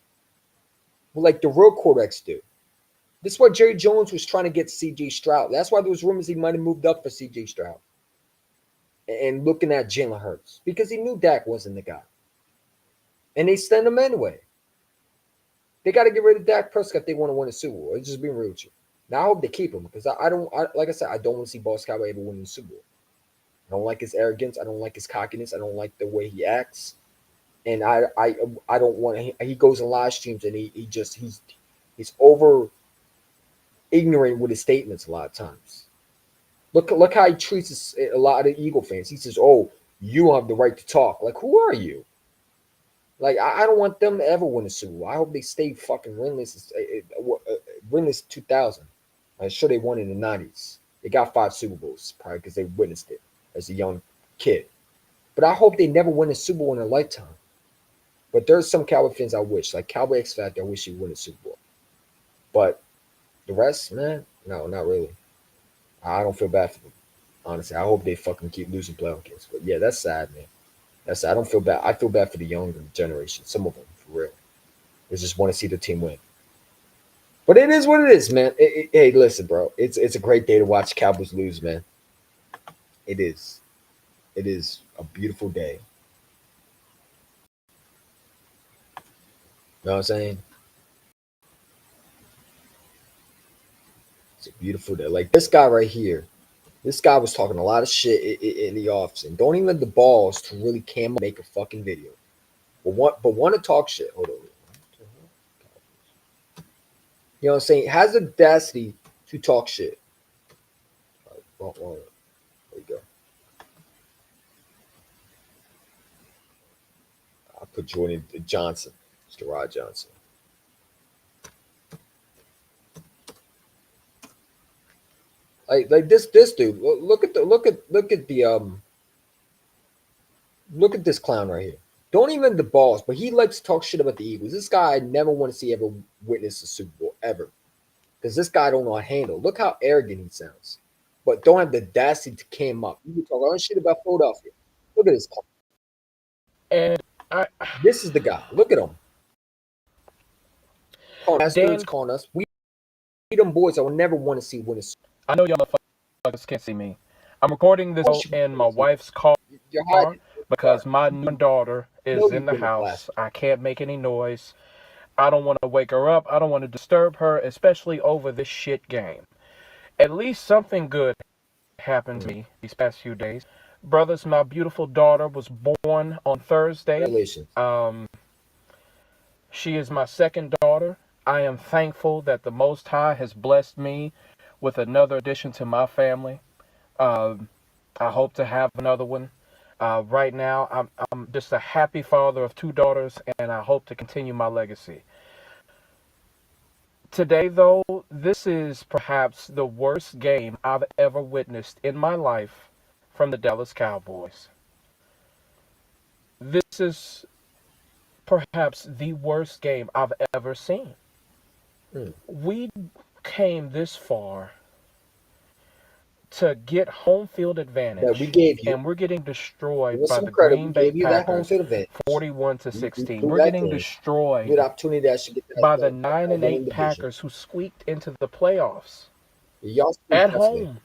Like the real quarterbacks do. This is why Jerry Jones was trying to get C.J. Stroud. That's why there was rumors he might have moved up for C.J. Stroud. And looking at Jalen Hurts. Because he knew Dak wasn't the guy. And they send him anyway. They got to get rid of Dak Prescott if they want to win a Super Bowl. It's just being real with you. Now, I hope they keep him because like I said, I don't want to see Boss Cowboy ever win the Super Bowl. I don't like his arrogance. I don't like his cockiness. I don't like the way he acts. And I don't want to. He goes in live streams and he's over ignorant with his statements a lot of times. Look how he treats a lot of Eagle fans. He says, "Oh, you have the right to talk." Like, who are you? Like, I don't want them to ever win a Super Bowl. I hope they stay fucking winless. Winless 2000. I'm sure they won in the 90s. They got 5 Super Bowls probably because they witnessed it as a young kid. But I hope they never win a Super Bowl in their lifetime. But there's some Cowboy fans I wish, like Cowboy X Factor, I wish he win a Super Bowl. But the rest, man, no, not really. I don't feel bad for them. Honestly, I hope they fucking keep losing playoff games. But yeah, that's sad, man. That's sad. I don't feel bad. I feel bad for the younger generation. Some of them, for real. They just want to see the team win. But it is what it is, man. Hey, listen, bro. It's a great day to watch Cowboys lose, man. It is. It is a beautiful day. You know what I'm saying? It's a beautiful day. Like this guy right here. This guy was talking a lot of shit in the office and don't even have the balls to really make a fucking video. But want to talk shit. Hold on. You know what I'm saying? Has the audacity to talk shit. There you go. I put Jordan Johnson. Mr. Rod Johnson. Like this dude. Look at this clown right here. Don't even the balls, but he likes to talk shit about the Eagles. This guy I never want to see ever witness a Super Bowl ever, because this guy don't know how to handle. Look how arrogant he sounds, but don't have the audacity to came up. You can talk all that shit about Philadelphia. Look at this clown. And this is the guy. Look at him. Dude's calling us. We them boys I will never want to see win a Super Bowl. I know y'all motherfuckers can't see me. I'm recording this in my wife's car because my new daughter is in the house. I can't make any noise. I don't want to wake her up. I don't want to disturb her, especially over this shit game. At least something good happened to me these past few days. Brothers, my beautiful daughter was born on Thursday. Congratulations. She is my second daughter. I am thankful that the Most High has blessed me with another addition to my family. I hope to have another one. Right now, I'm just a happy father of 2 daughters, and I hope to continue my legacy. Today, though, this is perhaps the worst game I've ever witnessed in my life from the Dallas Cowboys. This is perhaps the worst game I've ever seen. We came this far to get home field advantage, that we gave you, and we're getting destroyed by the Green Bay Packers, 41-16. We're getting destroyed by the 9-8 Packers, who squeaked into the playoffs at home.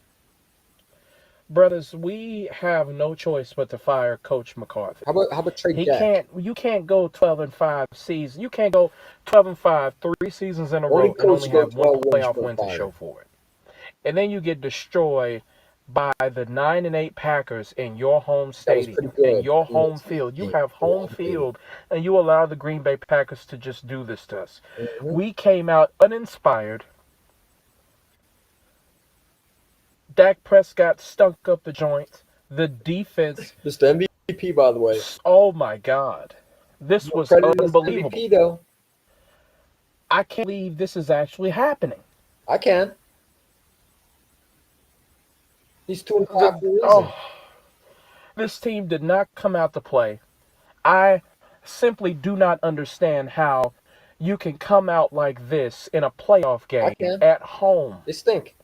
Brothers, we have no choice but to fire Coach McCarthy. How about trade Dak? You can't go 12-5 season. You can't go 12-5 3 seasons in a row and only have 1 playoff win to show for it. And then you get destroyed by the 9-8 Packers in your home stadium, in your home field. You have home field, and you allow the Green Bay Packers to just do this to us. We came out uninspired. Dak Prescott stunk up the joint. The defense. Just the MVP, by the way. Oh, my God. This was unbelievable. MVP, though. I can't believe this is actually happening. I can. He's 2-5 for a reason. This team did not come out to play. I simply do not understand how you can come out like this in a playoff game at home. They stink.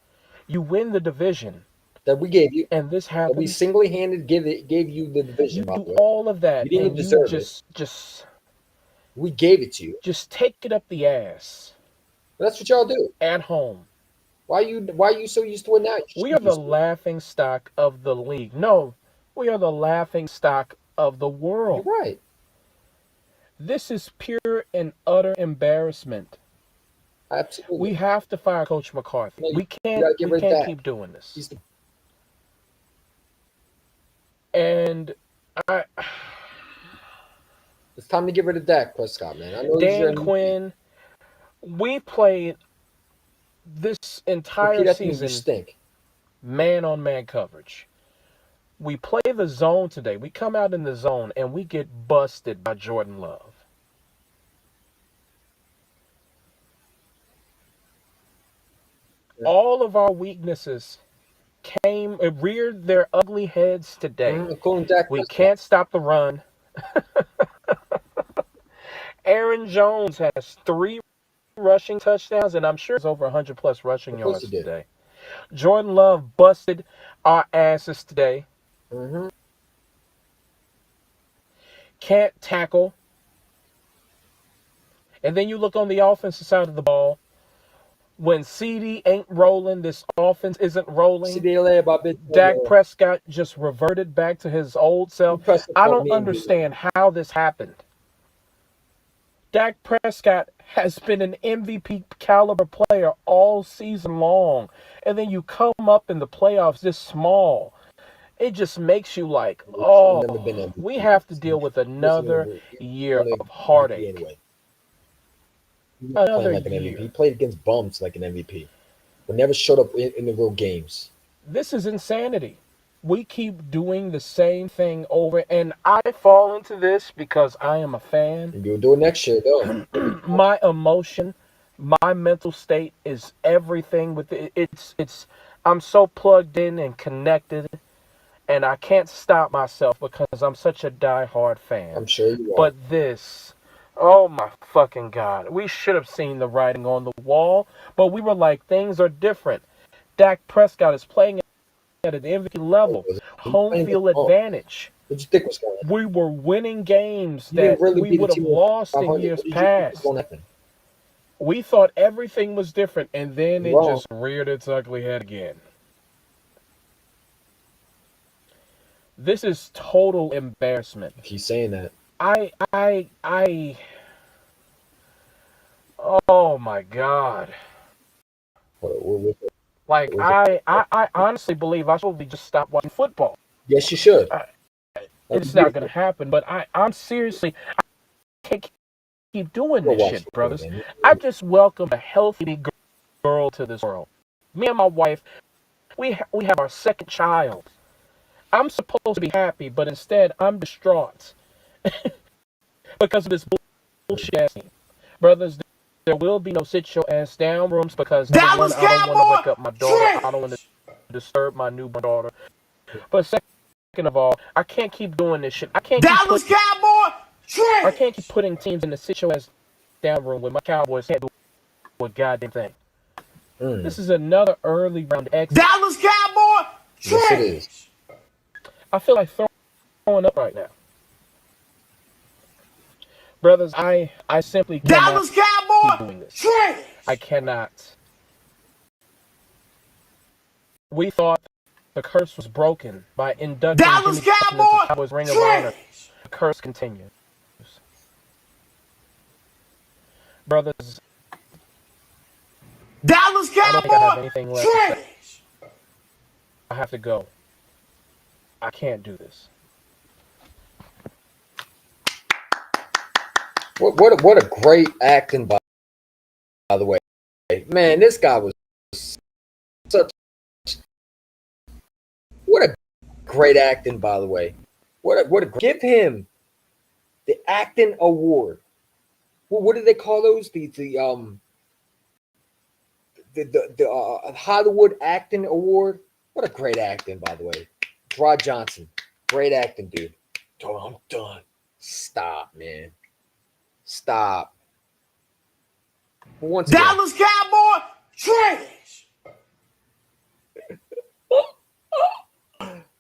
You win the division that we gave you, and this happens. That we single-handed gave you the division. You do all of that, you didn't and deserve just we gave it to you. Just take it up the ass. That's what y'all do at home. Why are you so used to it now? We are the laughing stock of the league. No, we are the laughing stock of the world. You're right. This is pure and utter embarrassment. Absolutely. We have to fire Coach McCarthy. No, we can't keep doing this. And it's time to get rid of Dak Prescott, man. I know Dan Quinn, we played this entire season man-on-man coverage. We play the zone today. We come out in the zone, and we get busted by Jordan Love. Yeah. All of our weaknesses reared their ugly heads today. We can't stop the run. Aaron Jones has 3 rushing touchdowns, and I'm sure it's over 100-plus rushing yards today. Jordan Love busted our asses today. Mm-hmm. Can't tackle. And then you look on the offensive side of the ball. When CD ain't rolling, this offense isn't rolling. Dak Prescott just reverted back to his old self. I don't understand how this happened. Dak Prescott has been an MVP caliber player all season long. And then you come up in the playoffs this small. It just makes you like, we have to deal with another year of heartache. Another like an MVP. He played against bums like an MVP. But never showed up in the real games. This is insanity. We keep doing the same thing over, and I fall into this because I am a fan. You'll do it next year, though. My emotion, my mental state is everything with it. It's. I'm so plugged in and connected, and I can't stop myself because I'm such a diehard fan. I'm sure you are. But this, oh my fucking God, we should have seen the writing on the wall, but we were like, things are different. Dak Prescott is playing at an MVP level, home field advantage. What you think was going on? We were winning games that we would have lost in years past. We thought everything was different, and then it just reared its ugly head again. This is total embarrassment. He's saying that. Oh my God. Like, I honestly believe I should just stop watching football. Yes, you should. It's not going to happen, but I'm seriously, I can't keep doing this shit, brothers. I just welcome a healthy girl to this world. Me and my wife, we have our second child. I'm supposed to be happy, but instead I'm distraught because of this bullshit ass team. Brothers, there will be no sit your ass down rooms because I don't want to wake up my daughter. I don't want to disturb my newborn daughter. But second of all, I can't keep doing this shit. I can't keep putting teams in the sit your ass down room when my Cowboys can't do a goddamn thing. This is another early round exit. Dallas Cowboy. Yes, it is. I feel like throwing up right now. Brothers, I simply cannot keep doing this. I cannot. We thought the curse was broken by inducting Jimmy into Cowboys Ring of Honor. The curse continues. Brothers, Dallas Cowboy. I don't think I have anything left to say. I have to go. I can't do this. What a great acting by the way. Man, this guy was such. What a great acting, by the way. Give him the acting award what do they call those? The Hollywood Acting Award. What a great acting, by the way. Rod Johnson, great acting, dude. Oh, I'm done. Stop, man. Stop. Once again, Dallas Cowboy trash.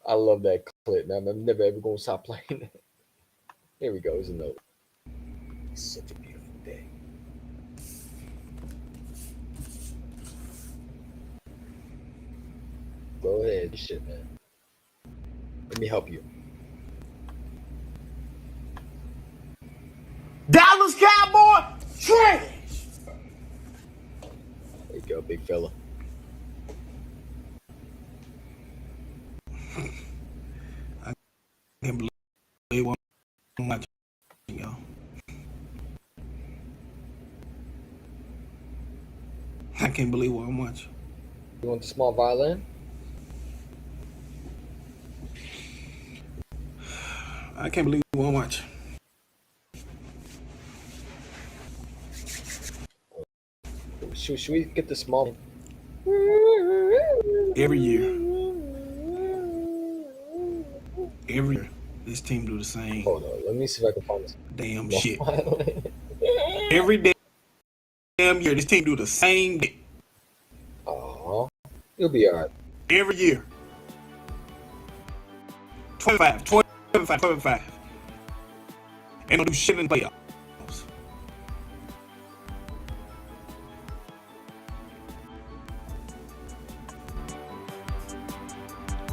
I love that clip, man. I'm never ever gonna stop playing that. Here we go. Here's a note. It's such a beautiful day. Go ahead, shit, man. Let me help you. Dallas Cowboy trash. There you go, big fella. I can't believe what I'm watching, y'all. I can't believe what I'm watching. You want the small violin? I can't believe what I'm watching. Should we get the small? Every year, this team do the same. Hold on, let me see if I can find this. Damn shit. Every damn year, this team do the same shit. Oh, you'll be alright. Every year. 25. And don't do shit in the playoffs.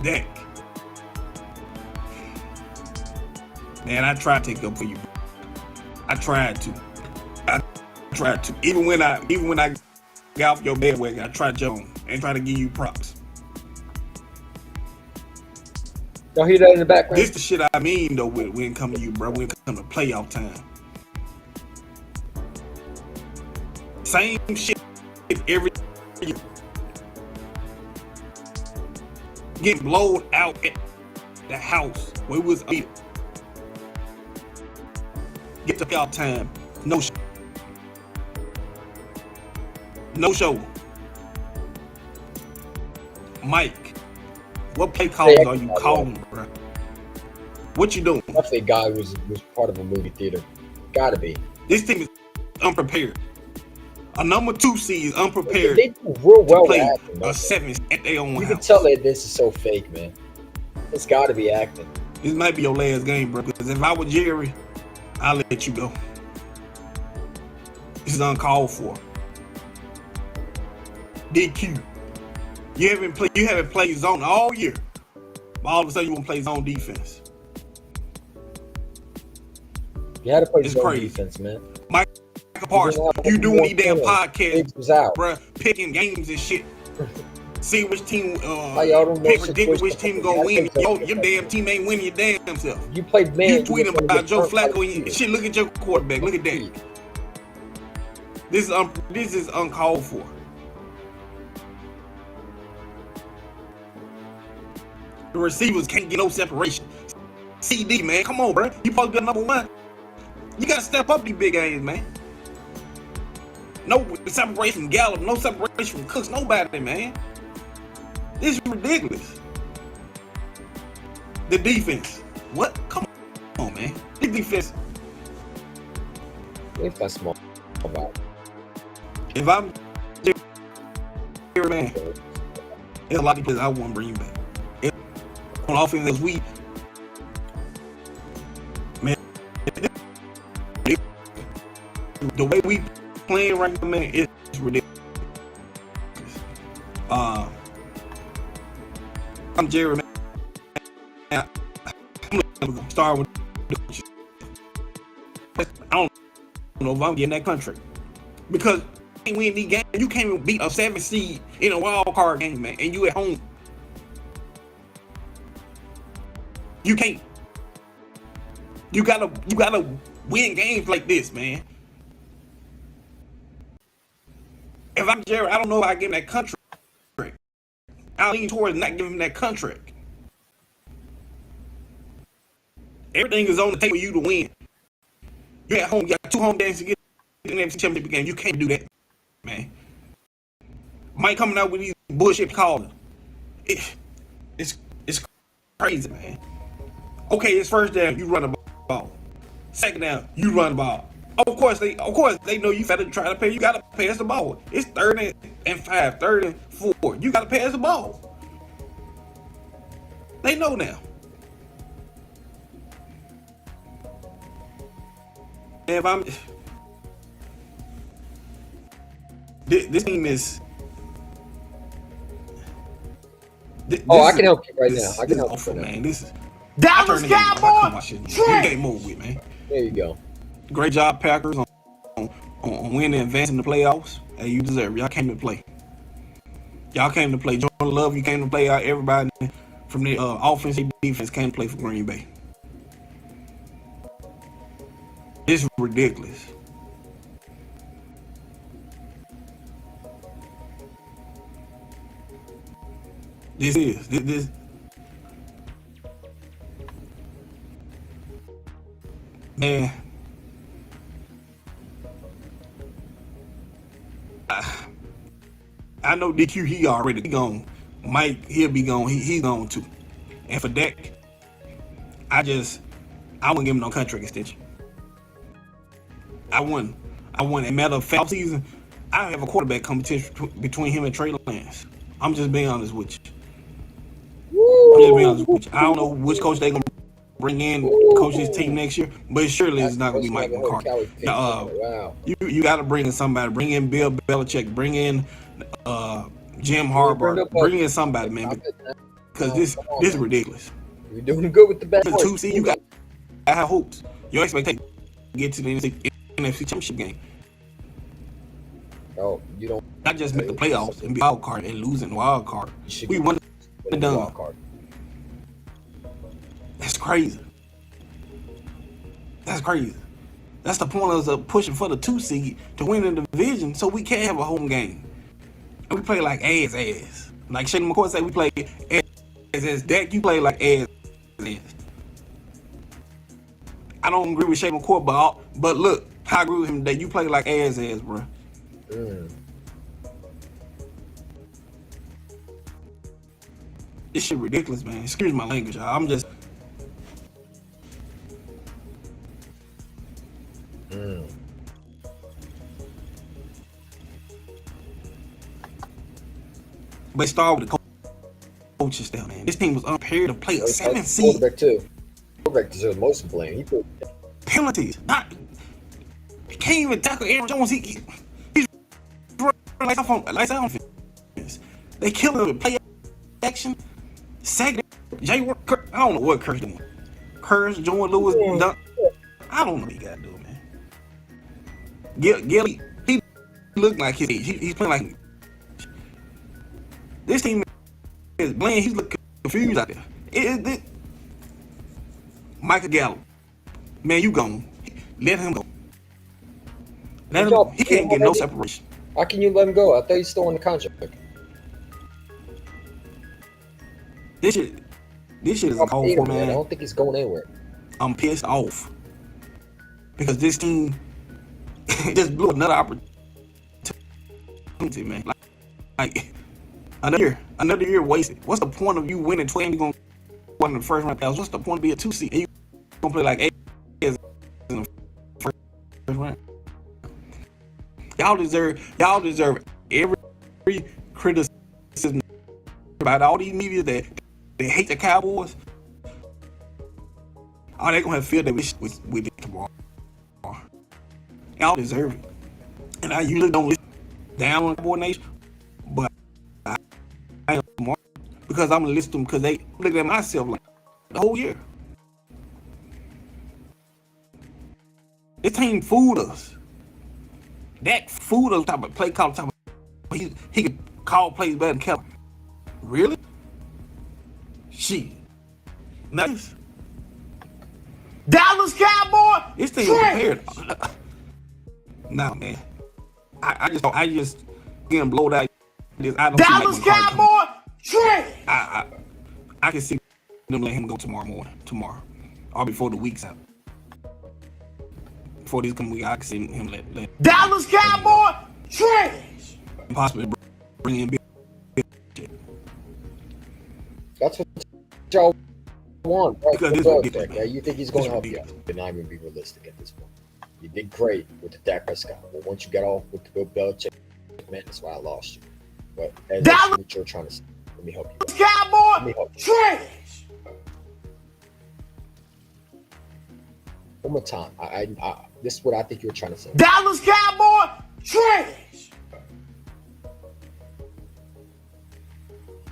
Dak. Man, I tried to take up for you. I tried to. Even when I got off your bandwagon, I tried to jump and try to give you props. Y'all hear that in the background? This the shit I mean though when it come to you, bro. When it come to playoff time. Same shit every year. Getting blown out at the house where it was beat. Get to playoff time. No show. No show. Mike, what play calls are you calling, bro? What you doing? I think guy was part of a movie theater. Gotta be. This team is unprepared. A number 2 seed is unprepared. They do real well to play acting, a 7 at their own You house. can tell that this is so fake, man. It's gotta be acting. This might be your last game, bro. Because if I were Jerry, I'll let you go. This is uncalled for. DQ. You haven't played zone all year. But all of a sudden you want to play zone defense. You had to play It's zone crazy. defense, man. Michael Parsons, you doing these damn podcasts, bro, picking games and shit. See which team predict which team gonna win. Your damn team ain't winning your damn self. You played man. You tweeting about Joe Flacco and shit. Look at your quarterback. Look at that. This is uncalled for. The receivers can't get no separation. CD, man, come on, bro. You supposed to be number 1. You gotta step up these big games, man. No separation from Gallup, no separation from Cooks, nobody, man. This is ridiculous. The defense. What? Come on, man. The defense. If that's small. If I'm here, man, there's a lot of players I want to bring back. On offense this week, man, the way we playing right now, man, it's ridiculous. I'm Jerry, man. I'm gonna start with. I don't know if I'm getting that country because you can't win these games. You can't even beat a 7 seed in a wild card game, man, and you at home. You can't. You gotta win games like this, man. If I'm Jerry, I don't know if I give him that contract. I lean towards not giving him that contract. Everything is on the table for you to win. You at home, you got 2 home games to get the NFC Championship game. You can't do that, man. Mike coming out with these bullshit calls. It's crazy, man. Okay, it's first down, you run the ball. Second down, you run the ball. Of course they know you gotta try to pay. You gotta pass the ball. It's 3rd and 5, 3rd and 4. You gotta pass the ball. They know now. If I'm this team is. I can help you right now. I can help you, man. This is Dallas Cowboys. Game over with, man. There you go. Great job, Packers, on winning and advancing the playoffs. Hey, you deserve it. Y'all came to play. Y'all came to play. Jordan Love, you came to play. Everybody from the offense and defense came to play for Green Bay. It's ridiculous. This man. I know DQ, he already gone. Mike, he'll be gone. He's gone too. And for Dak, I wouldn't give him no contract extension. I wouldn't. A matter of fact, season, I have a quarterback competition between him and Trey Lance. I'm just being honest with you. I don't know which coach they gonna bring in coach his team next year, but surely it's not gonna be Mike McCarthy. You got to bring in somebody. Bring in Bill Belichick. Bring in Jim Harbaugh. Bring in somebody, man, because this is ridiculous. You're doing good with the best. 2 seed, you got high hopes. Your expectation to get to the NFC Championship game. Oh, you don't. Not just make the playoffs and be wild card and losing the wild card. We won and done. That's crazy. That's crazy. That's the point of us pushing for the 2 seed to win the division, so we can't have a home game. And we play like ass. Like Shane McCoy said, we play ass. Dak, you play like ass. I don't agree with Shane McCoy, but look, I agree with him that you play like ass, bro. This shit ridiculous, man. Excuse my language, y'all. I'm just. But start with the coaches there, man. This team was unprepared to play a 7 seed. Quarterback deserves most blame. He put penalties. He can't even tackle Aaron Jones. He's running lights out on offense. They killed him with play action. Sack Jay Ward. I don't know what Curse doing. Curse, Jordan Lewis, Dunk. I don't know what he got to do, man. Gilly, he looked like his age. He's playing like. This team is bland. He's looking confused out there. Michael Gallup, man, you gone. Let him go. He can't get no separation. How can you let him go? I thought he's still on the contract. This shit is awful, man. I don't think he's going anywhere. I'm pissed off because this team just blew another opportunity, man. Like another year wasted. What's the point of you winning 12 and you're gonna go in the first round playoffs? What's the point of being a 2 seed and you gonna play like 8 in the first round? Y'all deserve every criticism about all these media that they hate the Cowboys. Oh, they gonna have to feel that with it tomorrow. Y'all deserve it. And I usually don't listen down on Cowboy Nation, but I am tomorrow because I'm gonna listen to them because they look at myself like the whole year. This team fooled us. Dak fooled us. Talking about play call. Talking about he could call plays better than Kellen. Really? Shit. Nice. Dallas Cowboy. This team was prepared. Nah, man. I just getting blowed out. Dallas Cowboy. I can see them letting him go tomorrow, or before the week's out. before this coming week, I can see him let Dallas Cowboy trash. possibly bring in Bill. That's what y'all want, right? Because this Bill will get Belichick, yeah, you think he's going to help you out? You're not even be realistic at this point. You did great with the Dak Prescott. But once you got off with the Bill Belichick, man, that's why I lost you. But that's what you're trying to say. Let me help you out. Cowboy Let me help you. trash. One more time. This is what I think you're trying to say. Dallas Cowboy trash.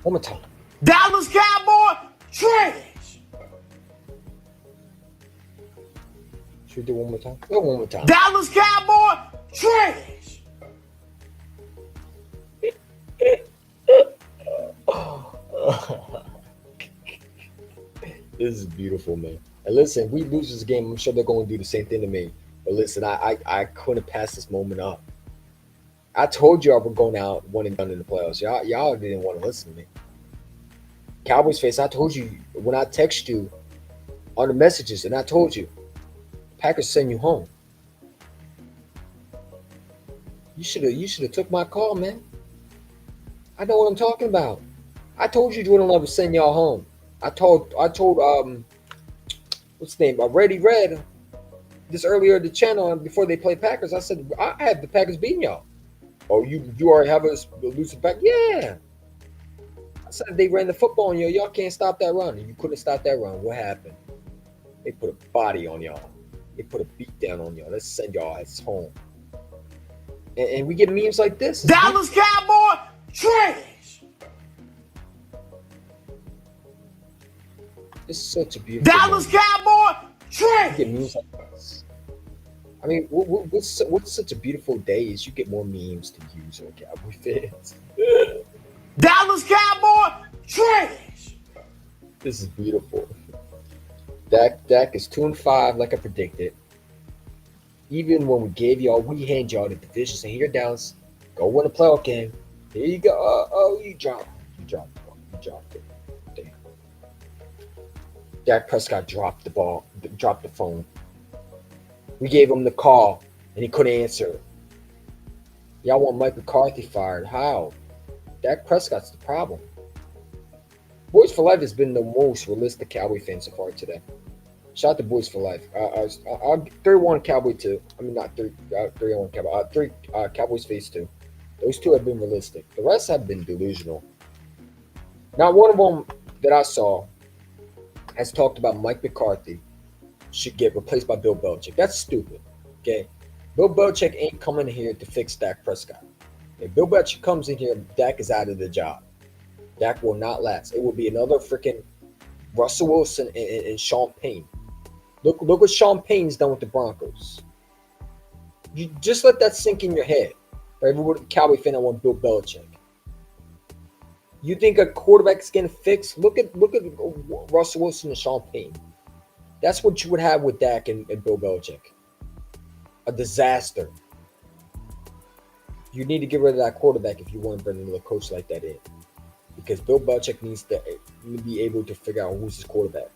One more time. Dallas Cowboy trash. Should we do one more time? Do it one more time. Dallas Cowboy trash. This is beautiful, man. And listen, if we lose this game, I'm sure they're going to do the same thing to me. But listen, I couldn't pass this moment up. I told y'all we're going out 1-done in the playoffs. Y'all didn't want to listen to me. Cowboys face, I told you when I text you on the messages, and I told you, Packers send you home. You should have took my call, man. I know what I'm talking about. I told you Jordan Love would send y'all home. I told what's the name? Reddy Red this earlier the channel before they play Packers. I said I had the Packers beating y'all. Oh, you already have us losing back? Yeah. I said they ran the football on y'all can't stop that run. And you couldn't stop that run. What happened? They put a body on y'all. They put a beat down on y'all. Let's send y'all ass home. And we get memes like this. Dallas Cowboy trash. It's such a beautiful Dallas Cowboy trash. You get memes like this. I mean, what's such a beautiful day is you get more memes to use on Cowboy fans. Dallas Cowboy trash. This is beautiful. Dak is 2-5 like I predicted. Even when we hand y'all the division, saying here Dallas, go win a playoff game. Here you go. You dropped it. Damn. Dak Prescott dropped the ball, dropped the phone. We gave him the call, and he couldn't answer. Y'all want Mike McCarthy fired? How? Dak Prescott's the problem. Boys for Life has been the most realistic Cowboy fan so far today. Shout out to Boys for Life. 31 Cowboy 2. I mean, not 31 Cowboy. 3 Cowboys Face 2. Those two have been realistic. The rest have been delusional. Not one of them that I saw has talked about Mike McCarthy should get replaced by Bill Belichick. That's stupid. Okay? Bill Belichick ain't coming here to fix Dak Prescott. If Bill Belichick comes in here, Dak is out of the job. Dak will not last. It will be another freaking Russell Wilson and Sean Payne. Look what Sean Payne's done with the Broncos. You just let that sink in your head. For every Cowboy fan, I want Bill Belichick. You think a quarterback is getting fixed? Look at Russell Wilson and Sean Payne. That's what you would have with Dak and Bill Belichick. A disaster. You need to get rid of that quarterback if you want to bring another coach like that in. Because Bill Belichick needs to be able to figure out who's his quarterback.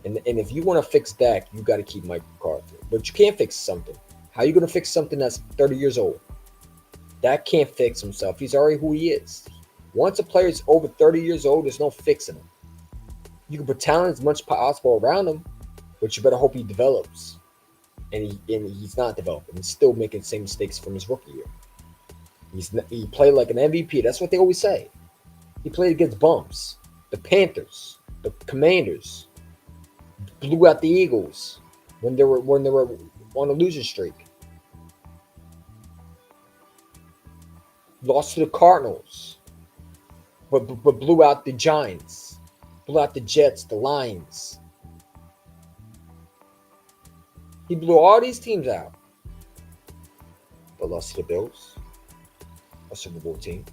And if you want to fix Dak, you got to keep Mike McCarthy. But you can't fix something. How are you going to fix something that's 30 years old? Dak can't fix himself. He's already who he is. Once a player is over 30 years old, there's no fixing him. You can put talent as much as possible around him, but you better hope he develops. And he's not developing. He's still making the same mistakes from his rookie year. He played like an MVP. That's what they always say. He played against bums. The Panthers, the Commanders, blew out the Eagles when they were on a losing streak. Lost to the Cardinals, but blew out the Giants, blew out the Jets, the Lions. He blew all these teams out, but lost to the Bills, a Super Bowl team.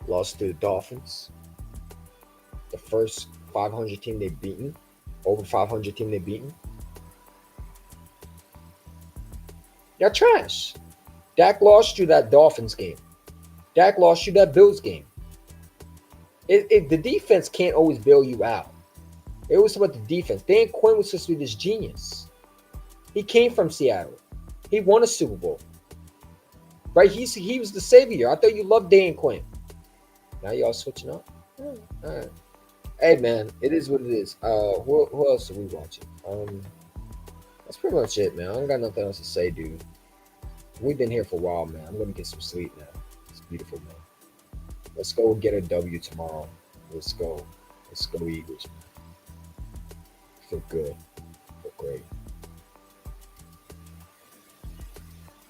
Lost to the Dolphins, the first 500 team they've beaten, over 500 team they've beaten. Y'all trash. Dak lost you that Dolphins game. Dak lost you that Bills game. The defense can't always bail you out. It was about the defense. Dan Quinn was supposed to be this genius. He came from Seattle. He won a Super Bowl. Right? He was the savior. I thought you loved Dan Quinn. Now y'all switching up. All right. Hey man, it is what it is. Who else are we watching? That's pretty much it, man. I don't got nothing else to say, dude. We've been here for a while, man. I'm gonna get some sleep now. It's beautiful, man. Let's go get a W tomorrow. Let's go. Let's go Eagles, man. Feel good. Feel great.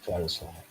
Satisfied.